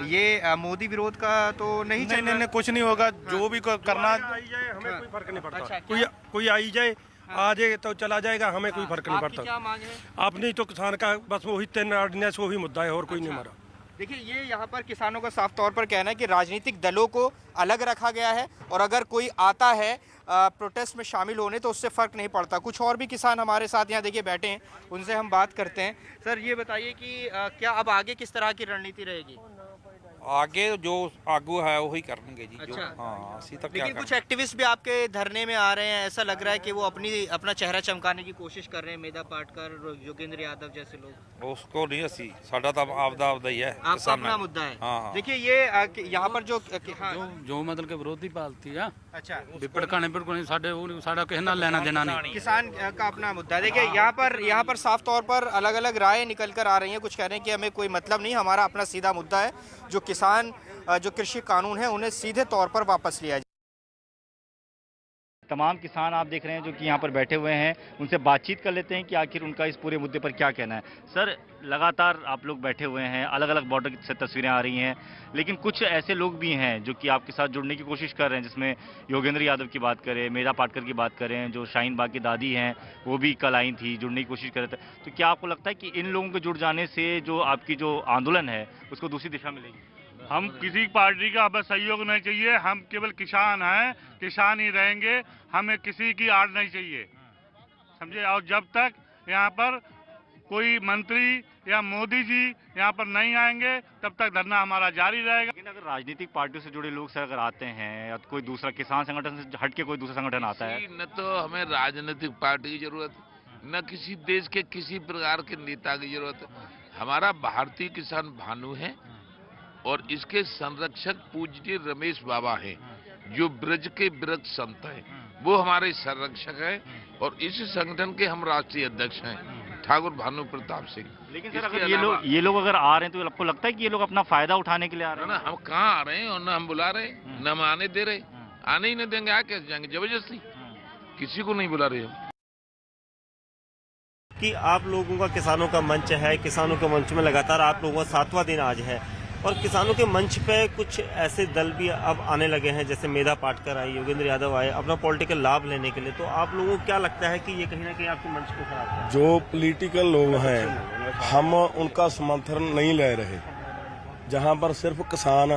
Speaker 6: ये मोदी विरोध का तो नहीं?
Speaker 7: नहीं, कुछ नहीं होगा। जो भी करना
Speaker 13: हमें कोई फर्क नहीं पड़ता। कोई आई जाए आ जाए तो चला जाएगा, हमें कोई फर्क नहीं पड़ता।
Speaker 6: क्या मांग है?
Speaker 13: अपनी तो किसान का बस वही 3 ऑर्डिनेंस वही मुद्दा है और कोई नहीं हमारा।
Speaker 6: देखिए ये यहाँ पर किसानों का साफ तौर पर कहना है कि राजनीतिक दलों को अलग रखा गया है और अगर कोई आता है प्रोटेस्ट में शामिल होने तो उससे फ़र्क नहीं पड़ता। कुछ और भी किसान हमारे साथ यहाँ देखिए बैठे हैं, उनसे हम बात करते हैं। सर ये बताइए कि क्या अब आगे किस तरह की रणनीति रहेगी?
Speaker 17: आगे जो आगू है वही करेंगे जी।
Speaker 6: अच्छा।
Speaker 17: हाँ, असी तक
Speaker 6: लेकिन कुछ एक्टिविस्ट भी आपके धरने में आ रहे हैं, ऐसा लग रहा है कि वो अपना चेहरा चमकाने की कोशिश कर रहे हैं, मेधा पाटकर, योगेंद्र यादव जैसे लोग।
Speaker 17: उसको नहीं असी, साडा तो आपदा ही है,
Speaker 6: आपका अपना मुद्दा है।
Speaker 17: हाँ।
Speaker 6: देखिए ये यहाँ पर जो
Speaker 7: मतलब के विरोधी पालती है।
Speaker 6: अच्छा,
Speaker 7: बिपड़काने साडा किसी नाल लेना देना नहीं।
Speaker 6: किसान का अपना मुद्दा है। देखिए यहाँ पर साफ तौर पर अलग अलग राय निकल कर आ रही हैं। कुछ कह रहे हैं कि हमें कोई मतलब नहीं, हमारा अपना सीधा मुद्दा है, जो किसान जो कृषि कानून है उन्हें सीधे तौर पर वापस लिया जाए।
Speaker 10: तमाम किसान आप देख रहे हैं जो कि यहाँ पर बैठे हुए हैं, उनसे बातचीत कर लेते हैं कि आखिर उनका इस पूरे मुद्दे पर क्या कहना है। सर लगातार आप लोग बैठे हुए हैं, अलग अलग बॉर्डर से तस्वीरें आ रही हैं, लेकिन कुछ ऐसे लोग भी हैं जो कि आपके साथ जुड़ने की कोशिश कर रहे हैं, जिसमें योगेंद्र यादव की बात करें, मेधा पाटकर की बात करें, जो शाहीन बाग की दादी हैं वो भी कल आई थी, जुड़ने की कोशिश कर रहे थे। तो क्या आपको लगता है कि इन लोगों के जुड़ जाने से जो आपकी जो आंदोलन है उसको दूसरी दिशा मिलेगी?
Speaker 18: हम किसी पार्टी का हमें सहयोग नहीं चाहिए, हम केवल किसान हैं, किसान ही रहेंगे, हमें किसी की आड़ नहीं चाहिए, समझे। और जब तक यहाँ पर कोई मंत्री या मोदी जी यहाँ पर नहीं आएंगे तब तक धरना हमारा जारी रहेगा।
Speaker 10: लेकिन अगर राजनीतिक पार्टियों से जुड़े लोग अगर आते हैं या कोई दूसरा किसान संगठन से हट के कोई दूसरा संगठन आता है,
Speaker 19: न तो हमें राजनीतिक पार्टी की जरूरत, न किसी देश के किसी प्रकार के नेता की जरूरत है। हमारा भारतीय किसान भानु है और इसके संरक्षक पूज्य रमेश बाबा हैं, जो ब्रज के ब्रज संत हैं, वो हमारे संरक्षक हैं और इस संगठन के हम राष्ट्रीय अध्यक्ष हैं, ठाकुर भानु प्रताप सिंह।
Speaker 10: लेकिन सर अगर ये लोग अगर आ रहे हैं तो आपको लगता है कि ये लोग अपना फायदा उठाने के लिए आ रहे हैं?
Speaker 19: ना, हम कहाँ आ रहे हैं और न हम बुला रहे हैं, न हम आने दे रहे, आने ही नहीं देंगे। आ कैसे जाएंगे? जबरदस्ती, किसी को नहीं बुला रहे हम।
Speaker 13: कि आप लोगों का किसानों का मंच है, किसानों के मंच में लगातार आप लोगों का 7वां दिन आज है और किसानों के मंच पे कुछ ऐसे दल भी अब आने लगे हैं, जैसे मेधा पाटकर आई, योगेंद्र यादव आए अपना पॉलिटिकल लाभ लेने के लिए। तो आप लोगों को क्या लगता है कि ये कहीं ना कहीं आपके मंच को खराब है?
Speaker 20: जो पॉलिटिकल लोग हैं हम उनका समर्थन नहीं ले रहे। जहां पर सिर्फ किसान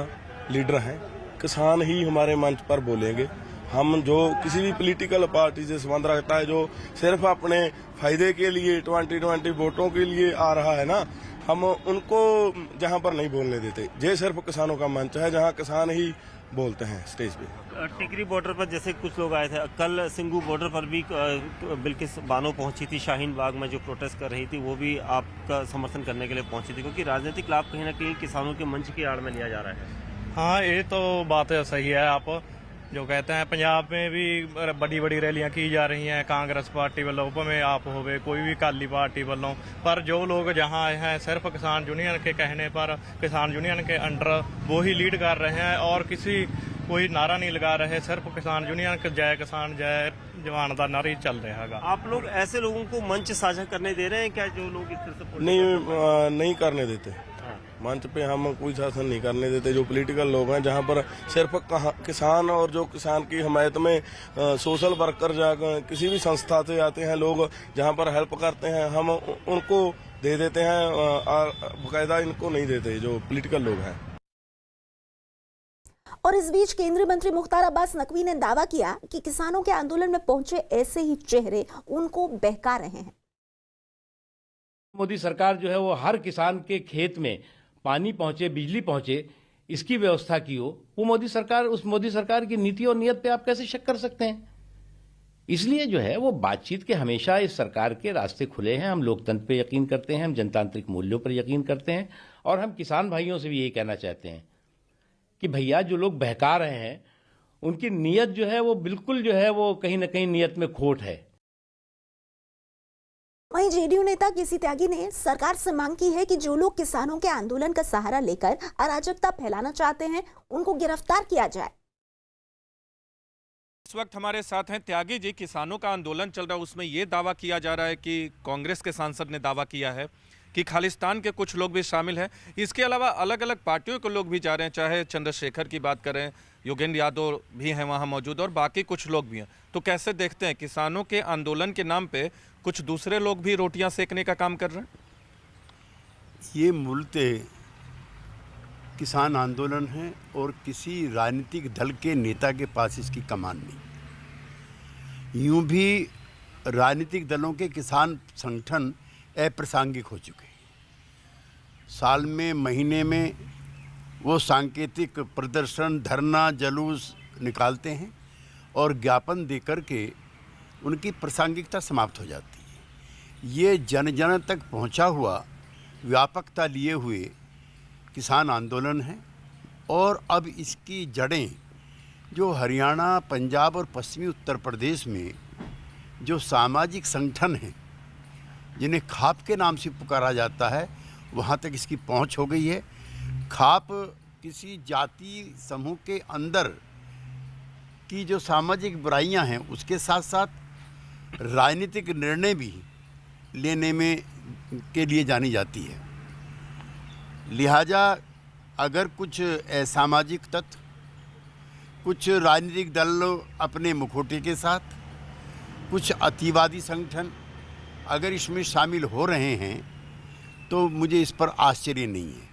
Speaker 20: लीडर हैं, किसान ही हमारे मंच पर बोलेंगे। हम जो किसी भी पॉलिटिकल पार्टी से संबंध रखता है, जो सिर्फ अपने फायदे के लिए 2020 वोटों के लिए आ रहा है ना, हम उनको जहां पर नहीं बोलने देते। ये सिर्फ किसानों का मंच है, जहां किसान ही बोलते हैं स्टेज पे।
Speaker 13: टिकरी बॉर्डर पर जैसे कुछ लोग आए थे, कल सिंगू बॉर्डर पर भी बिल्किस बानो पहुंची थी, शाहीन बाग में जो प्रोटेस्ट कर रही थी वो भी आपका समर्थन करने के लिए पहुंची थी, क्योंकि राजनीतिक लाभ कहीं ना कहीं किसानों के मंच की आड़ में लिया जा रहा है।
Speaker 7: हाँ, ये तो बात सही है। आप जो कहते हैं पंजाब में भी बड़ी बड़ी रैलियां की जा रही हैं कांग्रेस पार्टी वालों, भावें आप होवे कोई भी अकाली पार्टी वालों, पर जो लोग जहां आए हैं सिर्फ किसान यूनियन के कहने पर, किसान यूनियन के अंडर वो ही लीड कर रहे हैं और कोई नारा नहीं लगा रहे, सिर्फ किसान यूनियन के जय किसान जय जवान का नारा ही चल रहा है।
Speaker 13: आप लोग ऐसे लोगों को मंच साझा करने दे रहे हैं क्या, जो लोग इस तरह से
Speaker 20: नहीं करने देते। मंच पे हम कोई शासन नहीं करने देते। जो पॉलिटिकल लोग हैं जहाँ पर सिर्फ किसान और जो किसान की हिमायत में सोशल वर्कर किसी भी संस्था से आते हैं लोग, जहाँ पर हेल्प करते हैं, हम उनको दे देते हैं, बाकायदा इनको नहीं देते जो पॉलिटिकल लोग हैं।
Speaker 1: और इस बीच केंद्रीय मंत्री मुख्तार अब्बास नकवी ने दावा किया कि किसानों के आंदोलन में पहुंचे ऐसे ही चेहरे उनको बहका रहे हैं।
Speaker 21: मोदी सरकार जो है वो हर किसान के खेत में पानी पहुंचे, बिजली पहुंचे, इसकी व्यवस्था की हो, वो मोदी सरकार की नीति और नियत पे आप कैसे शक कर सकते हैं? इसलिए जो है वो बातचीत के हमेशा इस सरकार के रास्ते खुले हैं। हम लोकतंत्र पे यकीन करते हैं, हम जनतांत्रिक मूल्यों पर यकीन करते हैं और हम किसान भाइयों से भी यही कहना चाहते हैं कि भैया जो लोग बहका रहे हैं उनकी नीयत जो है वो बिल्कुल जो है वो कहीं ना कहीं नीयत में खोट है।
Speaker 1: वहीं जेडीयू नेता केसी त्यागी ने सरकार से मांग की है कि जो लोग किसानों के आंदोलन का सहारा लेकर अराजकता फैलाना चाहते हैं उनको गिरफ्तार किया जाए।
Speaker 22: इस वक्त हमारे साथ हैं त्यागी जी। किसानों का आंदोलन चल रहा है, उसमें ये दावा किया जा रहा है कि कांग्रेस के सांसद ने दावा किया है कि खालिस्तान के कुछ लोग भी शामिल हैं। इसके अलावा अलग अलग पार्टियों के लोग भी जा रहे हैं, चाहे चंद्रशेखर की बात करें, योगेंद्र यादव भी हैं वहाँ मौजूद और बाकी कुछ लोग भी हैं। तो कैसे देखते हैं किसानों के आंदोलन के नाम पे कुछ दूसरे लोग भी रोटियां सेकने का काम कर रहे हैं?
Speaker 23: ये मूलतः किसान आंदोलन है और किसी राजनीतिक दल के नेता के पास इसकी कमान नहीं। यूं भी राजनीतिक दलों के किसान संगठन अप्रासंगिक हो चुके हैं। साल में, महीने में वो सांकेतिक प्रदर्शन, धरना, जुलूस निकालते हैं और ज्ञापन दे कर के उनकी प्रासंगिकता समाप्त हो जाती है। ये जन जन तक पहुंचा हुआ, व्यापकता लिए हुए किसान आंदोलन है और अब इसकी जड़ें जो हरियाणा, पंजाब और पश्चिमी उत्तर प्रदेश में जो सामाजिक संगठन हैं जिन्हें खाप के नाम से पुकारा जाता है, वहाँ तक इसकी पहुँच हो गई है। खाप किसी जाति समूह के अंदर की जो सामाजिक बुराइयां हैं उसके साथ साथ राजनीतिक निर्णय भी लेने में के लिए जानी जाती है। लिहाजा अगर कुछ असामाजिक तत्व, कुछ राजनीतिक दल अपने मुखौटे के साथ, कुछ अतिवादी संगठन अगर इसमें शामिल हो रहे हैं तो मुझे इस पर आश्चर्य नहीं है।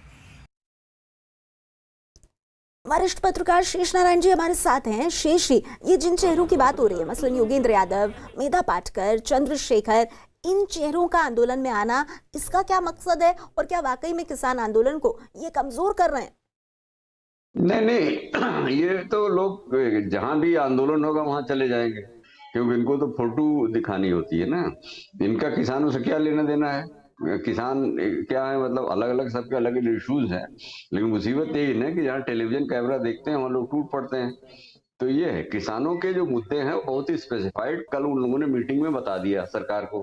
Speaker 1: वरिष्ठ पत्रकार शेष नारायण जी हमारे साथ हैं। शेष जी, ये जिन चेहरों की बात हो रही है, मसलन योगेंद्र यादव, मेधा पाटकर, चंद्रशेखर, इन चेहरों का आंदोलन में आना, इसका क्या मकसद है और क्या वाकई में किसान आंदोलन को ये कमजोर कर रहे हैं?
Speaker 16: नहीं, ये तो लोग जहां भी आंदोलन होगा वहां चले जाएंगे, क्योंकि इनको तो फोटो दिखानी होती है ना। इनका किसानों से क्या लेना देना है? किसान क्या है, मतलब अलग अलग सबके अलग अलग इश्यूज हैं, लेकिन मुसीबत यही है कि जहाँ टेलीविजन कैमरा देखते हैं वहाँ लोग टूट पड़ते हैं। तो ये है, किसानों के जो मुद्दे हैं वो बहुत ही स्पेसिफाइड कल उन लोगों ने मीटिंग में बता दिया सरकार को,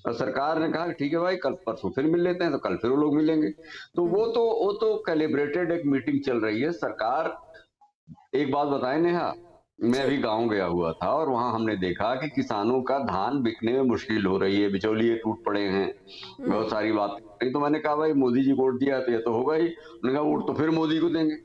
Speaker 16: और सरकार ने कहा ठीक है भाई, कल परसों फिर मिल लेते हैं, तो कल फिर वो लोग मिलेंगे। तो वो तो कैलिब्रेटेड एक मीटिंग चल रही है। सरकार, एक बात बताए नेहा, मैं अभी गांव गया हुआ था और वहां हमने देखा कि किसानों का धान बिकने में मुश्किल हो रही है, बिचौलिए टूट पड़े हैं, बहुत सारी बातें। तो मैंने कहा भाई मोदी जी वोट दिया तो ये तो होगा ही। उन्होंने कहा वोट तो फिर मोदी को देंगे।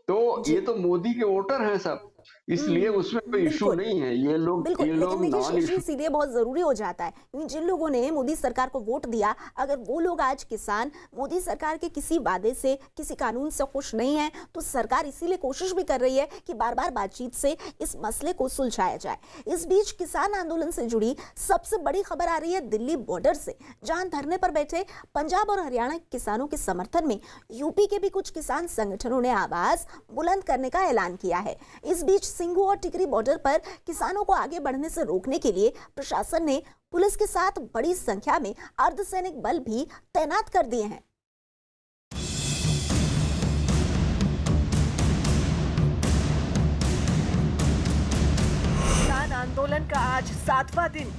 Speaker 16: तो ये तो मोदी के वोटर हैं सब। इसलिए उसमें कोई इशू नहीं है। ये लोग
Speaker 1: बिल्कुल, लेकिन देखिए शशि, इसीलिए बहुत जरूरी हो जाता है क्योंकि जिन लोगों ने मोदी सरकार को वोट दिया, अगर वो लोग आज किसान मोदी सरकार के किसी वादे से, किसी कानून से खुश नहीं है, तो सरकार इसीलिए कोशिश भी कर रही है कि बार बार बातचीत से इस मसले को सुलझाया जाए। इस बीच किसान आंदोलन से जुड़ी सबसे बड़ी खबर आ रही है दिल्ली बॉर्डर से, जहां धरने पर बैठे पंजाब और हरियाणा के किसानों के समर्थन में यूपी के भी कुछ किसान संगठनों ने आवाज बुलंद करने का ऐलान किया है। इस बीच सिंघू और टिकरी बॉर्डर पर किसानों को आगे बढ़ने से रोकने के लिए प्रशासन ने पुलिस के साथ बड़ी संख्या में अर्धसैनिक बल भी तैनात कर दिए हैं।
Speaker 4: किसान आंदोलन का आज 7वां दिन।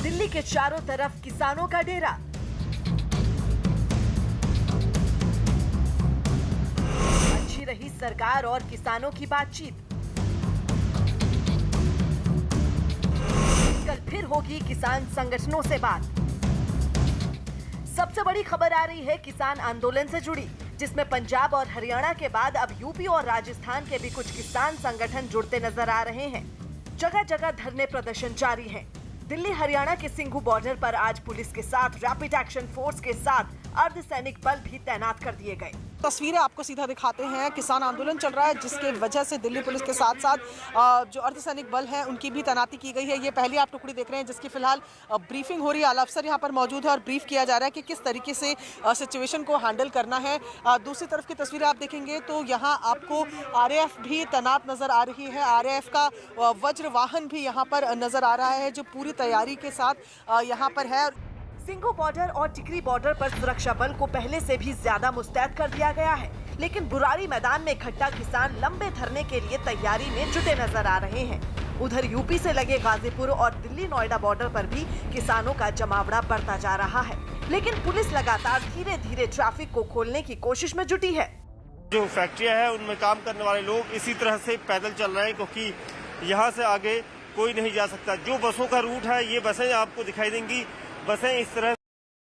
Speaker 4: दिल्ली के चारों तरफ किसानों का डेरा। अच्छी रही सरकार और किसानों की बातचीत। कल फिर होगी किसान संगठनों से बात। सबसे बड़ी खबर आ रही है किसान आंदोलन से जुड़ी, जिसमें पंजाब और हरियाणा के बाद अब यूपी और राजस्थान के भी कुछ किसान संगठन जुड़ते नजर आ रहे हैं। जगह जगह धरने प्रदर्शन जारी हैं। दिल्ली हरियाणा के सिंघू बॉर्डर पर आज पुलिस के साथ रैपिड एक्शन फोर्स के साथ अर्धसैनिक बल भी तैनात कर दिए गए।
Speaker 3: तस्वीरें आपको सीधा दिखाते हैं। किसान आंदोलन चल रहा है, जिसके वजह से दिल्ली पुलिस के साथ साथ जो अर्धसैनिक बल हैं उनकी भी तैनाती की गई है। ये पहली आप टुकड़ी देख रहे हैं जिसकी फिलहाल ब्रीफिंग हो रही है। आला अफसर यहाँ पर मौजूद है और ब्रीफ किया जा रहा है कि किस तरीके से सिचुएशन को हैंडल करना है। दूसरी तरफ की तस्वीरें आप देखेंगे तो यहाँ आपको RAF भी तैनात नजर आ रही है। RAF का वज्र वाहन भी यहाँ पर नजर आ रहा है, जो पूरी तैयारी के साथ यहाँ पर है।
Speaker 4: सिंघू बॉर्डर और टिकरी बॉर्डर पर सुरक्षा बल को पहले से भी ज्यादा मुस्तैद कर दिया गया है, लेकिन बुराड़ी मैदान में इकट्ठा किसान लंबे धरने के लिए तैयारी में जुटे नजर आ रहे हैं। उधर यूपी से लगे गाजीपुर और दिल्ली नोएडा बॉर्डर पर भी किसानों का जमावड़ा बढ़ता जा रहा है, लेकिन पुलिस लगातार धीरे धीरे ट्रैफिक को खोलने की कोशिश में जुटी है।
Speaker 13: जो फैक्ट्रियां हैं उनमें काम करने वाले लोग इसी तरह से पैदल चल रहे हैं, क्योंकि यहाँ से आगे कोई नहीं जा सकता। जो बसों का रूट है, ये बसें आपको दिखाई देंगी, बसें इस तरह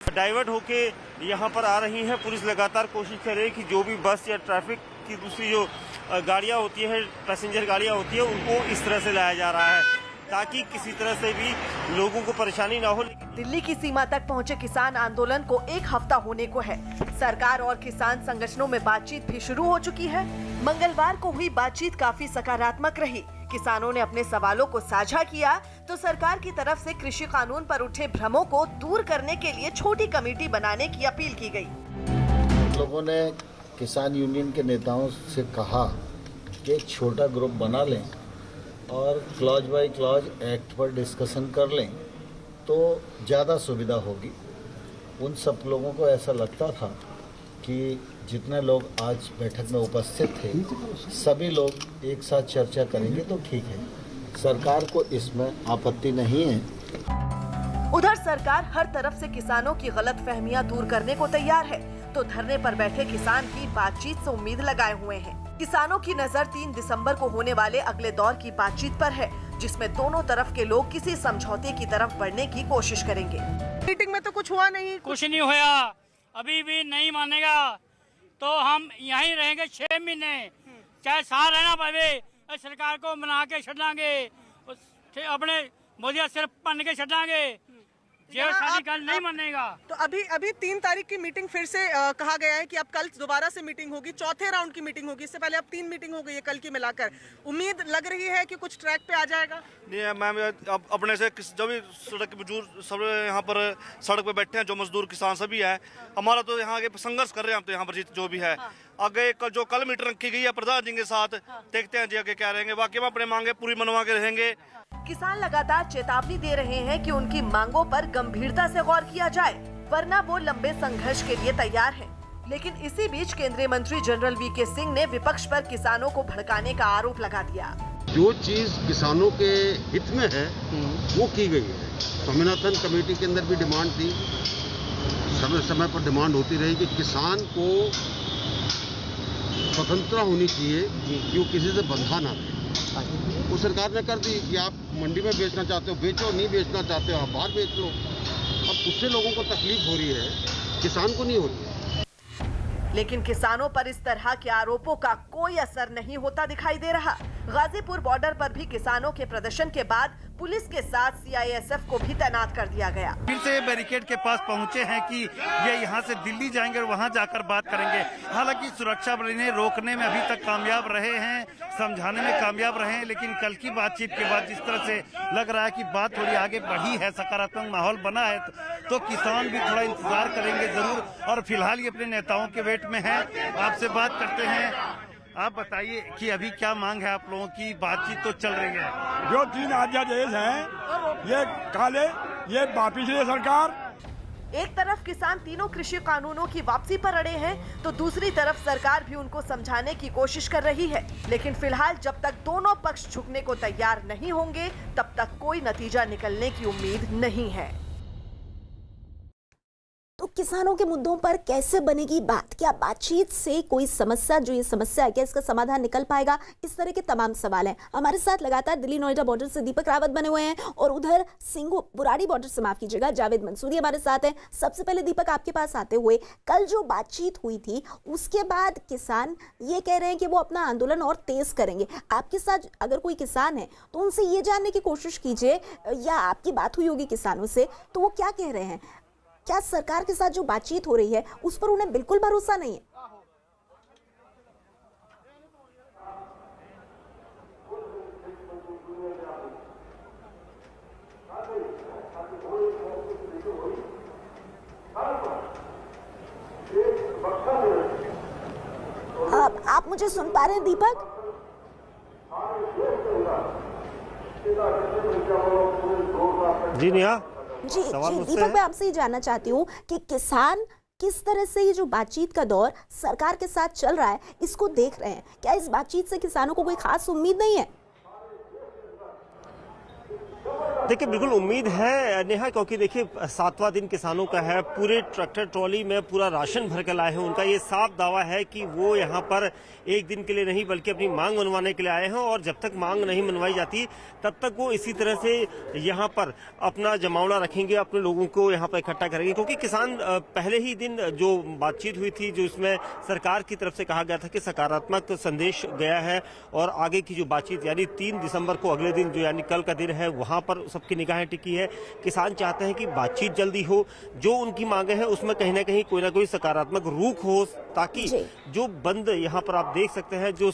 Speaker 13: डाइवर्ट होके यहाँ पर आ रही हैं। पुलिस लगातार कोशिश कर रही है कि जो भी बस या ट्रैफिक की दूसरी जो गाड़ियाँ होती हैं, पैसेंजर गाड़ियाँ होती हैं, उनको इस तरह से लाया जा रहा है ताकि किसी तरह से भी लोगों को परेशानी ना हो।
Speaker 4: दिल्ली की सीमा तक पहुंचे किसान आंदोलन को 1 हफ्ता होने को है। सरकार और किसान संगठनों में बातचीत भी शुरू हो चुकी है। मंगलवार को हुई बातचीत काफी सकारात्मक रही। किसानों ने अपने सवालों को साझा किया तो सरकार की तरफ से कृषि कानून पर उठे भ्रमों को दूर करने के लिए छोटी कमेटी बनाने की अपील की गई।
Speaker 11: लोगों ने किसान यूनियन के नेताओं से कहा कि एक छोटा ग्रुप बना लें और क्लॉज बाय क्लॉज एक्ट पर डिस्कशन कर लें तो ज़्यादा सुविधा होगी। उन सब लोगों को ऐसा लगता था कि जितने लोग आज बैठक में उपस्थित थे, सभी लोग एक साथ चर्चा करेंगे तो ठीक है। सरकार को इसमें आपत्ति नहीं है।
Speaker 4: उधर सरकार हर तरफ से किसानों की गलतफहमियां दूर करने को तैयार है, तो धरने पर बैठे किसान भी बातचीत से उम्मीद लगाए हुए हैं। किसानों की नजर 3 दिसंबर को होने वाले अगले दौर की बातचीत पर है, जिसमें दोनों तरफ के लोग किसी समझौते की तरफ बढ़ने की कोशिश करेंगे।
Speaker 3: मीटिंग में तो कुछ हुआ नहीं,
Speaker 12: कुछ नहीं हुआ, अभी भी नहीं मानेगा तो हम यहीं रहेंगे 6 महीने, चाहे साल रहना पवे। सरकार को मना के छड़ांगे, अपने मोदी सिर्फ पन के छड़ांगे, जो सारी गल नहीं मानेगा।
Speaker 3: तो अभी 3 तारीख की मीटिंग फिर से कहा गया है कि अब कल दोबारा से मीटिंग होगी, चौथे राउंड की मीटिंग होगी। इससे पहले अब 3 मीटिंग हो गई है कल की मिलाकर। उम्मीद लग रही है कि कुछ ट्रैक पे आ जाएगा।
Speaker 5: नहीं मैम, अब अपने से जो भी सड़क मजदूर सब यहाँ पर सड़क पे बैठे हैं, जो मजदूर किसान सभी है, हमारा तो यहाँ आगे संघर्ष कर रहे हैं हम तो यहाँ पर जो भी है। आगे जो कल मीटिंग रखी गई है प्रधान जी के साथ, देखते हैं जी आगे क्या रहेंगे। बाकी हम अपने मांगे पूरी मनवा के रहेंगे।
Speaker 4: किसान लगातार चेतावनी दे रहे हैं कि उनकी मांगों पर गंभीरता से गौर किया जाए, वरना वो लंबे संघर्ष के लिए तैयार हैं। लेकिन इसी बीच केंद्रीय मंत्री जनरल VK सिंह ने विपक्ष पर किसानों को भड़काने का आरोप लगा दिया।
Speaker 23: जो चीज किसानों के हित में है वो की गई है। स्वामीनाथन कमेटी के अंदर भी डिमांड थी, समय समय पर डिमांड होती रही कि किसान को स्वतंत्रता होनी चाहिए कि वो किसी से बंधा ना रहे। वो सरकार ने कर दी कि आप मंडी में बेचना चाहते हो बेचो, नहीं बेचना चाहते हो आप बाहर बेच लो। अब उससे लोगों को तकलीफ हो रही है, किसान को नहीं हो रही है।
Speaker 4: लेकिन किसानों पर इस तरह के आरोपों का कोई असर नहीं होता दिखाई दे रहा। गाजीपुर बॉर्डर पर भी किसानों के प्रदर्शन के बाद पुलिस के साथ सीआईएसएफ को भी तैनात कर दिया गया।
Speaker 2: फिर से बैरिकेड के पास पहुंचे हैं कि ये यहाँ से दिल्ली जाएंगे और वहाँ जाकर बात करेंगे। हालांकि सुरक्षा बल इन्हें रोकने में अभी तक कामयाब रहे हैं, समझाने में कामयाब रहे हैं, लेकिन कल की बातचीत के बाद जिस तरह से लग रहा है कि बात थोड़ी आगे बढ़ी है, सकारात्मक माहौल बना है, तो किसान भी थोड़ा इंतजार करेंगे जरूर। और फिलहाल ये अपने नेताओं के वेट में है। आपसे बात करते हैं, आप बताइए कि अभी क्या मांग है आप लोगों की? बातचीत तो चल रही है।
Speaker 8: जो 3 अध्यादेश हैं ये काले, ये वापिस ले सरकार।
Speaker 4: एक तरफ किसान तीनों कृषि कानूनों की वापसी पर अड़े हैं, तो दूसरी तरफ सरकार भी उनको समझाने की कोशिश कर रही है। लेकिन फिलहाल जब तक दोनों पक्ष झुकने को तैयार नहीं होंगे, तब तक कोई नतीजा निकलने की उम्मीद नहीं है।
Speaker 1: तो किसानों के मुद्दों पर कैसे बनेगी बात? क्या बातचीत से कोई समस्या, जो ये समस्या है, क्या इसका समाधान निकल पाएगा? इस तरह के तमाम सवाल हैं। हमारे साथ लगातार दिल्ली नोएडा बॉर्डर से दीपक रावत बने हुए हैं और उधर सिंघू बुराड़ी बॉर्डर से, माफ कीजिएगा, जावेद मंसूरी हमारे साथ हैं। सबसे पहले दीपक, आपके पास आते हुए, कल जो बातचीत हुई थी उसके बाद किसान ये कह रहे हैं कि वो अपना आंदोलन और तेज करेंगे। आपके साथ अगर कोई किसान है तो उनसे ये जानने की कोशिश कीजिए, या आपकी बात हुई होगी किसानों से, तो वो क्या कह रहे हैं? क्या सरकार के साथ जो बातचीत हो रही है उस पर उन्हें बिल्कुल भरोसा नहीं है? आप मुझे सुन पा रहे हैं दीपक?
Speaker 13: जी नेहा,
Speaker 1: जी दीपक, मैं आपसे ये जानना चाहती हूँ कि किसान किस तरह से ये जो बातचीत का दौर सरकार के साथ चल रहा है इसको देख रहे हैं। क्या इस बातचीत से किसानों को कोई खास उम्मीद नहीं है?
Speaker 13: देखिए, बिल्कुल उम्मीद है नेहा, क्योंकि देखिए 7वां दिन किसानों का है। पूरे ट्रैक्टर ट्रॉली में पूरा राशन भर कर लाए हैं। उनका ये साफ दावा है कि वो यहाँ पर एक दिन के लिए नहीं बल्कि अपनी मांग मनवाने के लिए आए हैं, और जब तक मांग नहीं मनवाई जाती तब तक वो इसी तरह से यहाँ पर अपना जमावड़ा रखेंगे, अपने लोगों को यहाँ पर इकट्ठा करेंगे। क्योंकि किसान पहले ही दिन जो बातचीत हुई थी, जो इसमें सरकार की तरफ से कहा गया था कि सकारात्मक संदेश गया है, और आगे की जो बातचीत यानी 3 दिसंबर को, अगले दिन जो यानी कल का दिन है, वहाँ पर सबकी निगाहें टिकी है। किसान चाहते हैं कि बातचीत जल्दी हो, जो उनकी मांगे हैं उसमें कहीं ना कहीं कोई ना कोई सकारात्मक रुख हो, ताकि जो बंद यहाँ पर आप देख सकते हैं, जो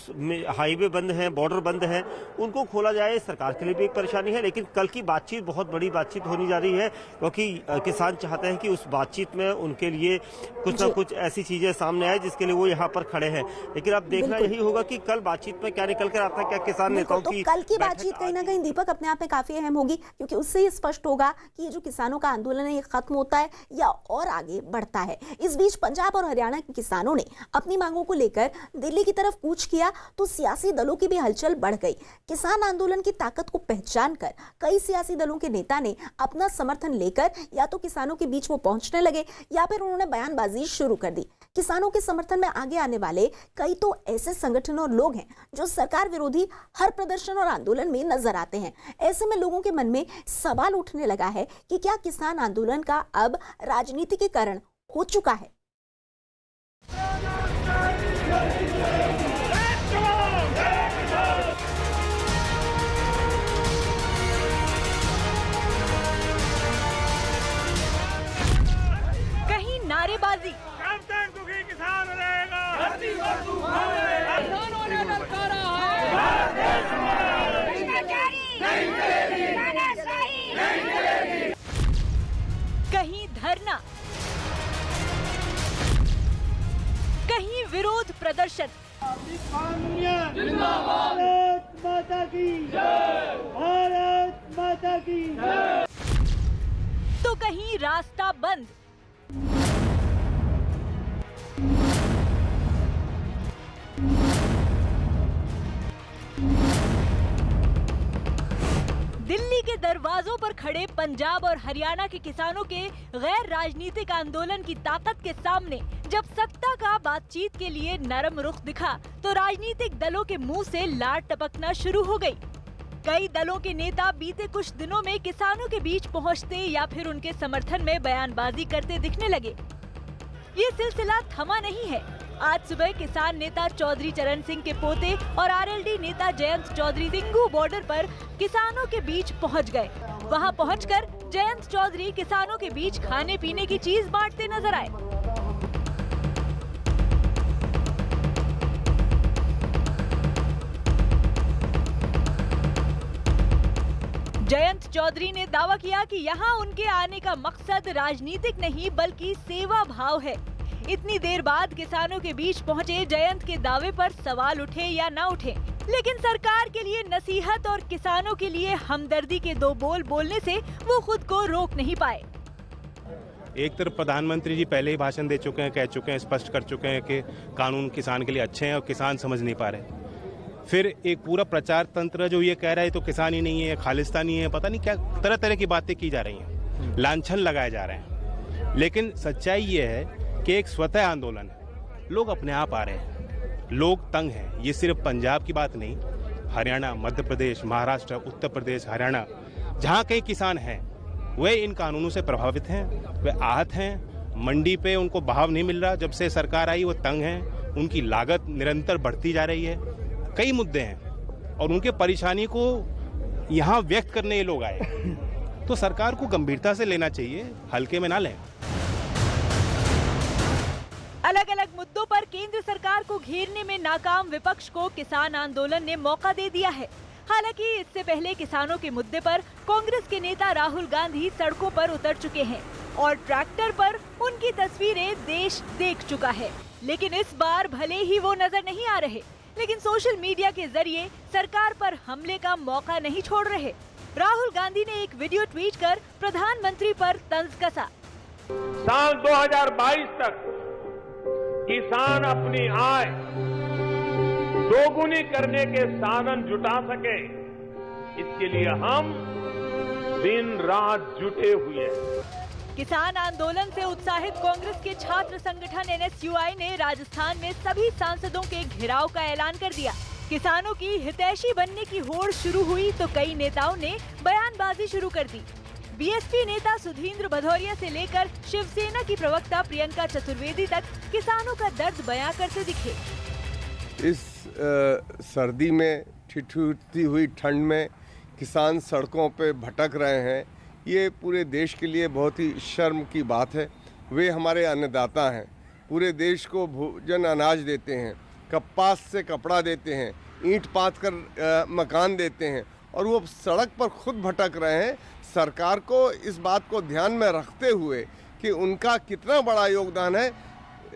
Speaker 13: हाईवे बंद हैं, बॉर्डर बंद हैं, उनको खोला जाए। सरकार के लिए भी एक परेशानी है, लेकिन कल की बातचीत बहुत बड़ी बातचीत होने जा रही है, क्योंकि किसान चाहते हैं कि उस बातचीत में उनके लिए कुछ ना कुछ ऐसी चीजें सामने आए जिसके लिए वो यहाँ पर खड़े हैं। लेकिन अब देखना यही होगा कि कल बातचीत में क्या निकल कर आता है, क्या किसान नेताओं की
Speaker 1: कल की बातचीत कहीं ना कहीं दीपक अपने आप में काफी अहम होगी, क्योंकि उससे ये स्पष्ट होगा कि ये जो किसानों का आंदोलन है ये खत्म होता है या और आगे बढ़ता है। इस बीच पंजाब और हरियाणा के किसानों ने अपनी मांगों को लेकर दिल्ली की तरफ कूच किया, तो सियासी दलों की भी हलचल बढ़ गई। किसान आंदोलन की ताकत को पहचान कर कई सियासी दलों के नेता ने अपना समर्थन लेकर या तो किसानों के बीच वो पहुंचने लगे, या फिर उन्होंने बयानबाजी शुरू कर दी। किसानों के समर्थन में आगे आने वाले कई तो ऐसे संगठन और लोग हैं जो सरकार विरोधी हर प्रदर्शन और आंदोलन में नजर आते हैं। ऐसे में लोगों के मन में सवाल उठने लगा है कि क्या किसान आंदोलन का अब राजनीतिकीकरण हो चुका है?
Speaker 9: कहीं नारेबाजी,
Speaker 12: किसान रहेगा,
Speaker 9: कहीं धरना, कहीं विरोध प्रदर्शन।
Speaker 12: भारत माता की जय, भारत माता की जय।
Speaker 9: तो कहीं रास्ता बंद, दिल्ली के दरवाजों पर खड़े पंजाब और हरियाणा के किसानों के गैर राजनीतिक आंदोलन की ताकत के सामने जब सत्ता का बातचीत के लिए नरम रुख दिखा, तो राजनीतिक दलों के मुंह से लार टपकना शुरू हो गई। कई दलों के नेता बीते कुछ दिनों में किसानों के बीच पहुंचते या फिर उनके समर्थन में बयानबाजी करते दिखने लगे। ये सिलसिला थमा नहीं है। आज सुबह किसान नेता चौधरी चरण सिंह के पोते और आरएलडी नेता जयंत चौधरी सिंघू बॉर्डर पर किसानों के बीच पहुंच गए। वहां पहुंचकर जयंत चौधरी किसानों के बीच खाने पीने की चीज बांटते नजर आए। जयंत चौधरी ने दावा किया कि यहाँ उनके आने का मकसद राजनीतिक नहीं बल्कि सेवा भाव है। इतनी देर बाद किसानों के बीच पहुँचे जयंत के दावे पर सवाल उठे या न उठे, लेकिन सरकार के लिए नसीहत और किसानों के लिए हमदर्दी के दो बोल बोलने से वो खुद को रोक नहीं पाए।
Speaker 14: एक तरफ प्रधानमंत्री जी पहले ही भाषण दे चुके हैं, कह चुके हैं, स्पष्ट कर चुके हैं कि कानून किसान के लिए अच्छे हैं और किसान समझ नहीं पा रहे। फिर एक पूरा प्रचार तंत्र जो ये कह रहा है तो किसान ही नहीं है, खालिस्तानी है, पता नहीं क्या तरह तरह की बातें की जा रही हैं, लांछन लगाए जा रहे हैं। लेकिन सच्चाई ये है कि एक स्वतः आंदोलन है, लोग अपने आप आ रहे हैं, लोग तंग हैं। ये सिर्फ पंजाब की बात नहीं, हरियाणा, मध्य प्रदेश, महाराष्ट्र, उत्तर प्रदेश, हरियाणा, जहाँ कई किसान हैं वे इन कानूनों से प्रभावित हैं, वे आहत हैं। मंडी पे उनको भाव नहीं मिल रहा, जब से सरकार आई वो तंग हैं, उनकी लागत निरंतर बढ़ती जा रही है। कई मुद्दे हैं और उनके परेशानी को यहाँ व्यक्त करने ये लोग आए, तो सरकार को गंभीरता से लेना चाहिए, हल्के में ना लें।
Speaker 9: अलग अलग मुद्दों पर केंद्र सरकार को घेरने में नाकाम विपक्ष को किसान आंदोलन ने मौका दे दिया है। हालांकि इससे पहले किसानों के मुद्दे पर कांग्रेस के नेता राहुल गांधी सड़कों पर उतर चुके हैं और ट्रैक्टर पर उनकी तस्वीरें देश देख चुका है। लेकिन इस बार भले ही वो नजर नहीं आ रहे, लेकिन सोशल मीडिया के जरिए सरकार पर हमले का मौका नहीं छोड़ रहे। राहुल गांधी ने एक वीडियो ट्वीट कर प्रधानमंत्री पर तंज कसा।
Speaker 15: साल 2022 तक किसान अपनी आय दोगुनी करने के साधन जुटा सके, इसके लिए हम दिन रात जुटे हुए हैं।
Speaker 9: किसान आंदोलन से उत्साहित कांग्रेस के छात्र संगठन एनएसयूआई ने राजस्थान में सभी सांसदों के घेराव का ऐलान कर दिया। किसानों की हितैषी बनने की होड़ शुरू हुई तो कई नेताओं ने बयानबाजी शुरू कर दी। बीएसपी नेता सुधींद्र भदौरिया से लेकर शिवसेना की प्रवक्ता प्रियंका चतुर्वेदी तक किसानों का दर्द बयां करते दिखे।
Speaker 17: इस सर्दी में ठिठुरती हुई ठंड में किसान सड़कों पे भटक रहे हैं, ये पूरे देश के लिए बहुत ही शर्म की बात है। वे हमारे अन्नदाता हैं, पूरे देश को भोजन अनाज देते हैं, कपास से कपड़ा देते हैं, ईंट पाथ कर मकान देते हैं और वो सड़क पर खुद भटक रहे हैं। सरकार को इस बात को ध्यान में रखते हुए कि उनका कितना बड़ा योगदान है,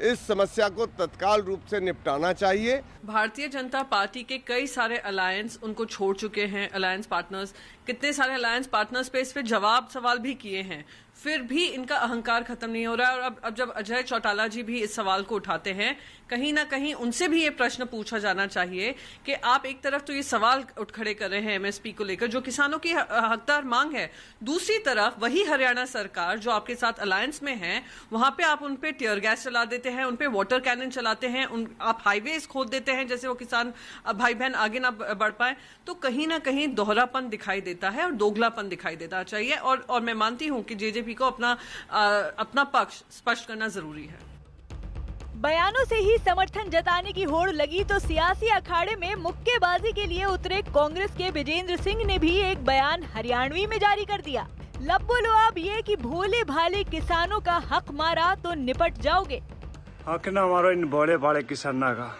Speaker 17: इस समस्या को तत्काल रूप से निपटाना चाहिए।
Speaker 24: भारतीय जनता पार्टी के कई सारे अलायंस उनको छोड़ चुके हैं, अलायंस पार्टनर्स, कितने सारे अलायंस पार्टनर्स पे इस पे सवाल भी किए हैं, फिर भी इनका अहंकार खत्म नहीं हो रहा है। और अब जब अजय चौटाला जी भी इस सवाल को उठाते हैं, कहीं ना कहीं उनसे भी ये प्रश्न पूछा जाना चाहिए कि आप एक तरफ तो ये सवाल उठ खड़े कर रहे हैं एमएसपी को लेकर, जो किसानों की हकदार मांग है, दूसरी तरफ वही हरियाणा सरकार जो आपके साथ अलायंस में है, वहां पे आप उन पे टियर गैस चला देते हैं, उन पे वाटर कैनन चलाते हैं, आप हाईवेज खोद देते हैं जैसे वो किसान भाई बहन आगे ना बढ़ पाए। तो कहीं ना कहीं दोहरापन दिखाई देता है और दोगलापन दिखाई देता चाहिए। और मैं मानती हूँ कि जेजेपी को अपना पक्ष स्पष्ट करना जरूरी है।
Speaker 9: बयानों से ही समर्थन जताने की होड़ लगी तो सियासी अखाड़े में मुक्केबाजी के लिए उतरे कांग्रेस के विजेंद्र सिंह ने भी एक बयान हरियाणवी में जारी कर दिया। लब्बो लुआब ये कि भोले भाले किसानों का हक मारा तो निपट जाओगे।
Speaker 8: हक ना मारो इन भोले भाले किसानों का,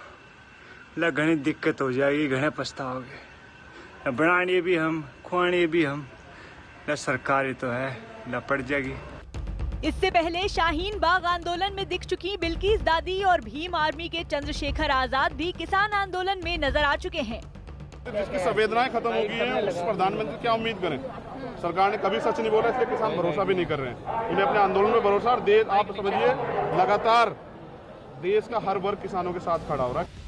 Speaker 8: ल घनी दिक्कत हो जाएगी, घने पछताओगे। बनाने भी हम, खुआने भी हम, ल सरकारी तो है, ल पड़ जाएगी।
Speaker 9: इससे पहले शाहीन बाग आंदोलन में दिख चुकी बिल्किस दादी और भीम आर्मी के चंद्रशेखर आजाद भी किसान आंदोलन में नजर आ चुके हैं।
Speaker 25: जिसकी संवेदनाएं खत्म हो गई हैं, उस प्रधानमंत्री क्या उम्मीद करें। सरकार ने कभी सच नहीं बोला, इसलिए किसान भरोसा भी नहीं कर रहे हैं। उन्हें अपने आंदोलन में भरोसा, और देश आप समझिए लगातार देश का हर वर्ग किसानों के साथ खड़ा हो रहा है।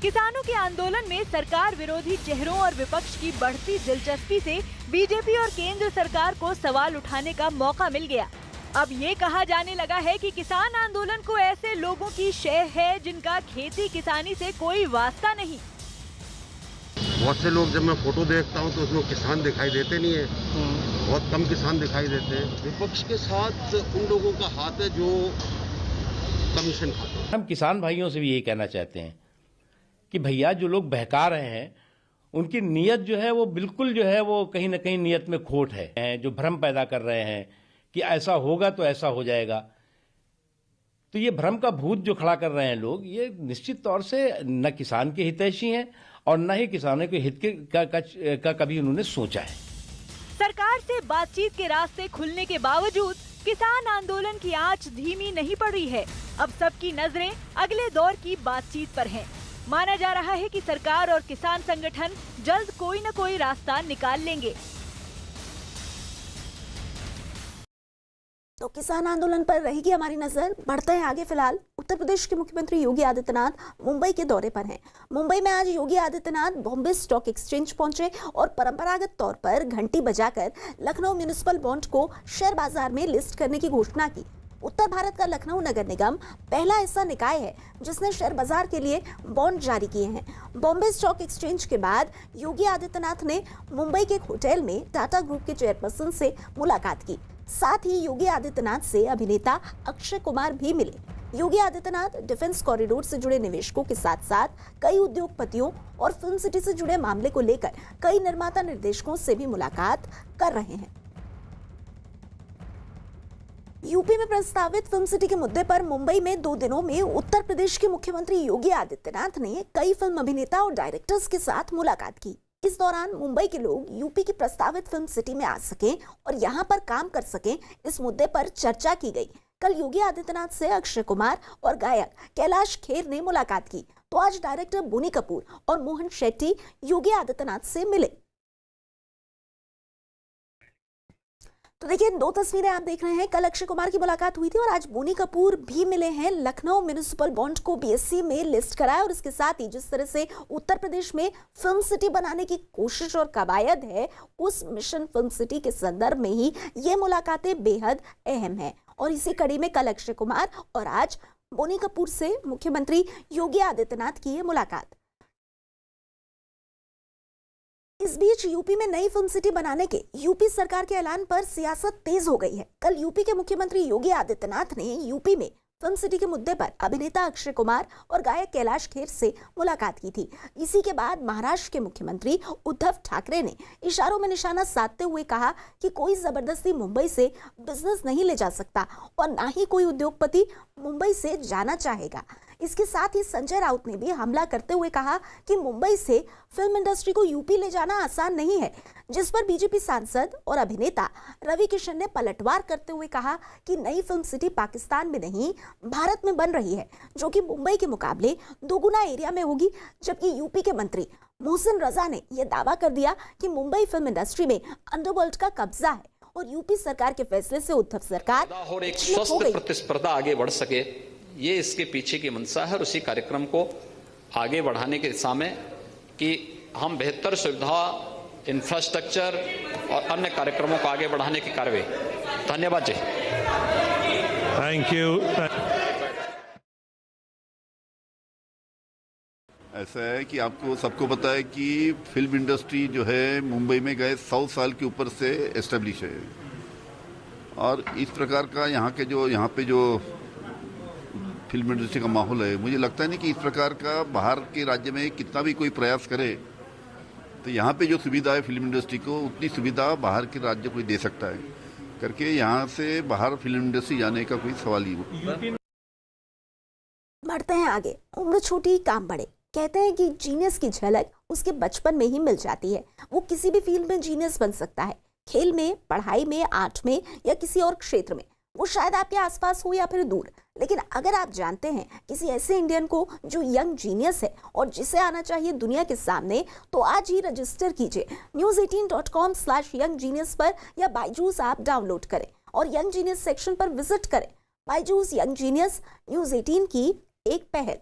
Speaker 9: किसानों के आंदोलन में सरकार विरोधी चेहरों और विपक्ष की बढ़ती दिलचस्पी से बीजेपी और केंद्र सरकार को सवाल उठाने का मौका मिल गया। अब ये कहा जाने लगा है कि किसान आंदोलन को ऐसे लोगों की शह है जिनका खेती किसानी से कोई वास्ता नहीं।
Speaker 26: बहुत से लोग, जब मैं फोटो देखता हूँ तो उसमें किसान दिखाई देते नहीं है, बहुत कम किसान दिखाई देते हैं। विपक्ष के साथ उन लोगों का हाथ है जो कमीशन खाते हैं।
Speaker 21: हम किसान भाइयों से भी यही कहना चाहते हैं कि भैया जो लोग बहका रहे हैं उनकी नीयत जो है वो बिल्कुल जो है वो कहीं ना कहीं नीयत में खोट है। जो भ्रम पैदा कर रहे हैं कि ऐसा होगा तो ऐसा हो जाएगा, तो ये भ्रम का भूत जो खड़ा कर रहे हैं लोग, ये निश्चित तौर से न किसान के हितैषी हैं और न ही किसानों के हित का कभी उन्होंने सोचा है।
Speaker 9: सरकार से बातचीत के रास्ते खुलने के बावजूद किसान आंदोलन की आंच धीमी नहीं पड़ रही है। अब सबकी नजरें अगले दौर की बातचीत पर हैं। माना जा रहा है कि सरकार और किसान संगठन जल्द कोई न कोई रास्ता निकाल लेंगे।
Speaker 1: तो किसान आंदोलन पर रहेगी हमारी नजर। बढ़ते हैं आगे। फिलहाल उत्तर प्रदेश के मुख्यमंत्री योगी आदित्यनाथ मुंबई के दौरे पर हैं। मुंबई में आज योगी आदित्यनाथ बॉम्बे स्टॉक एक्सचेंज पहुंचे और परंपरागत तौर पर घंटी बजाकर लखनऊ म्युनिसिपल बॉन्ड को शेयर बाजार में लिस्ट करने की घोषणा की। उत्तर भारत का लखनऊ नगर निगम पहला ऐसा निकाय है जिसने शेयर बाजार के लिए बॉन्ड जारी किए हैं। बॉम्बे स्टॉक एक्सचेंज के बाद योगी आदित्यनाथ ने मुंबई के एक होटल में टाटा ग्रुप के चेयरपर्सन से मुलाकात की। साथ ही योगी आदित्यनाथ से अभिनेता अक्षय कुमार भी मिले। योगी आदित्यनाथ डिफेंस कॉरिडोर से जुड़े निवेशकों के साथ साथ कई उद्योगपतियों और फिल्म सिटी से जुड़े मामले को लेकर कई निर्माता निर्देशकों से भी मुलाकात कर रहे हैं। यूपी में प्रस्तावित फिल्म सिटी के मुद्दे पर मुंबई में 2 दिनों में उत्तर प्रदेश के मुख्यमंत्री योगी आदित्यनाथ ने कई फिल्म अभिनेता और डायरेक्टर्स के साथ मुलाकात की। इस दौरान मुंबई के लोग यूपी की प्रस्तावित फिल्म सिटी में आ सकें और यहां पर काम कर सकें, इस मुद्दे पर चर्चा की गई। कल योगी आदित्यनाथ से अक्षय कुमार और गायक कैलाश खेर ने मुलाकात की, तो आज डायरेक्टर बोनी कपूर और मोहन शेट्टी योगी आदित्यनाथ से मिले। तो देखिए 2 तस्वीरें आप देख रहे हैं। कल अक्षय कुमार की मुलाकात हुई थी और आज बोनी कपूर भी मिले हैं। लखनऊ म्युनिसिपल बॉन्ड को बीएससी में लिस्ट कराया और इसके साथ ही जिस तरह से उत्तर प्रदेश में फिल्म सिटी बनाने की कोशिश और कवायद है, उस मिशन फिल्म सिटी के संदर्भ में ही ये मुलाकातें बेहद अहम है। और इसी कड़ी में कल अक्षय कुमार और आज बोनी कपूर से मुख्यमंत्री योगी आदित्यनाथ की ये मुलाकात। इस बीच यूपी में नई फिल्म सिटी बनाने के यूपी सरकार के ऐलान पर सियासत तेज हो गई है। कल यूपी के मुख्यमंत्री योगी आदित्यनाथ ने यूपी में फिल्म सिटी के मुद्दे पर अभिनेता अक्षय कुमार और गायक कैलाश खेर से मुलाकात की थी। इसी के बाद महाराष्ट्र के मुख्यमंत्री उद्धव ठाकरे ने इशारों में निशाना साधते हुए कहा कि कोई जबरदस्ती मुंबई से बिजनेस नहीं ले जा सकता और ना ही कोई उद्योगपति मुंबई से जाना चाहेगा। इसके साथ ही संजय राउत ने भी हमला करते हुए कहा कि मुंबई से फिल्म इंडस्ट्री को यूपी ले जाना आसान नहीं है, जिस पर बीजेपी सांसद और अभिनेता रवि किशन ने पलटवार करते हुए कहा कि नई फिल्म सिटी पाकिस्तान में नहीं भारत में बन रही है, जो कि मुंबई के मुकाबले 2 गुना एरिया में होगी। जबकि यूपी के मंत्री मोहसिन रजा ने यह दावा कर दिया कि मुंबई फिल्म इंडस्ट्री में अंडरवर्ल्ड का कब्जा है और यूपी सरकार के फैसले से उद्धव सरकार
Speaker 6: और एक स्वस्थ प्रतिस्पर्धा आगे बढ़ सके, ये इसके पीछे की मंशा है। और उसी कार्यक्रम को आगे बढ़ाने के दिशा में कि हम बेहतर सुविधा, इंफ्रास्ट्रक्चर और अन्य कार्यक्रमों को आगे बढ़ाने की कार्रवाई। धन्यवाद जी।
Speaker 7: Thank you.
Speaker 23: ऐसा है कि आपको सबको पता है कि फिल्म इंडस्ट्री जो है मुंबई में गए 100 साल के ऊपर से एस्टेब्लिश है और इस प्रकार का यहाँ पे जो फिल्म इंडस्ट्री का माहौल है, मुझे लगता है नहीं कि इस प्रकार का बाहर के राज्य में कितना भी कोई प्रयास करे तो यहाँ पे जो सुविधा है फिल्म इंडस्ट्री को, उतनी सुविधा बाहर के राज्य कोई दे सकता है करके यहाँ से बाहर फिल्म इंडस्ट्री जाने का कोई सवाल ही नहीं।
Speaker 1: बढ़ते हैं आगे। उम्र छोटी काम बड़े, कहते हैं कि जीनियस की झलक उसके बचपन में ही मिल जाती है। वो किसी भी फील्ड में जीनियस बन सकता है, खेल में, पढ़ाई में, आर्ट में या किसी और क्षेत्र में। वो शायद आपके आसपास हो या फिर दूर, लेकिन अगर आप जानते हैं किसी ऐसे इंडियन को जो यंग जीनियस है और जिसे आना चाहिए दुनिया के सामने, तो आज ही रजिस्टर कीजिए news18.com/younggenius पर या बायजूस ऐप डाउनलोड करें और यंग जीनियस सेक्शन पर विजिट करें। बायजूस यंग जीनियस न्यूज़ 18 की एक पहल।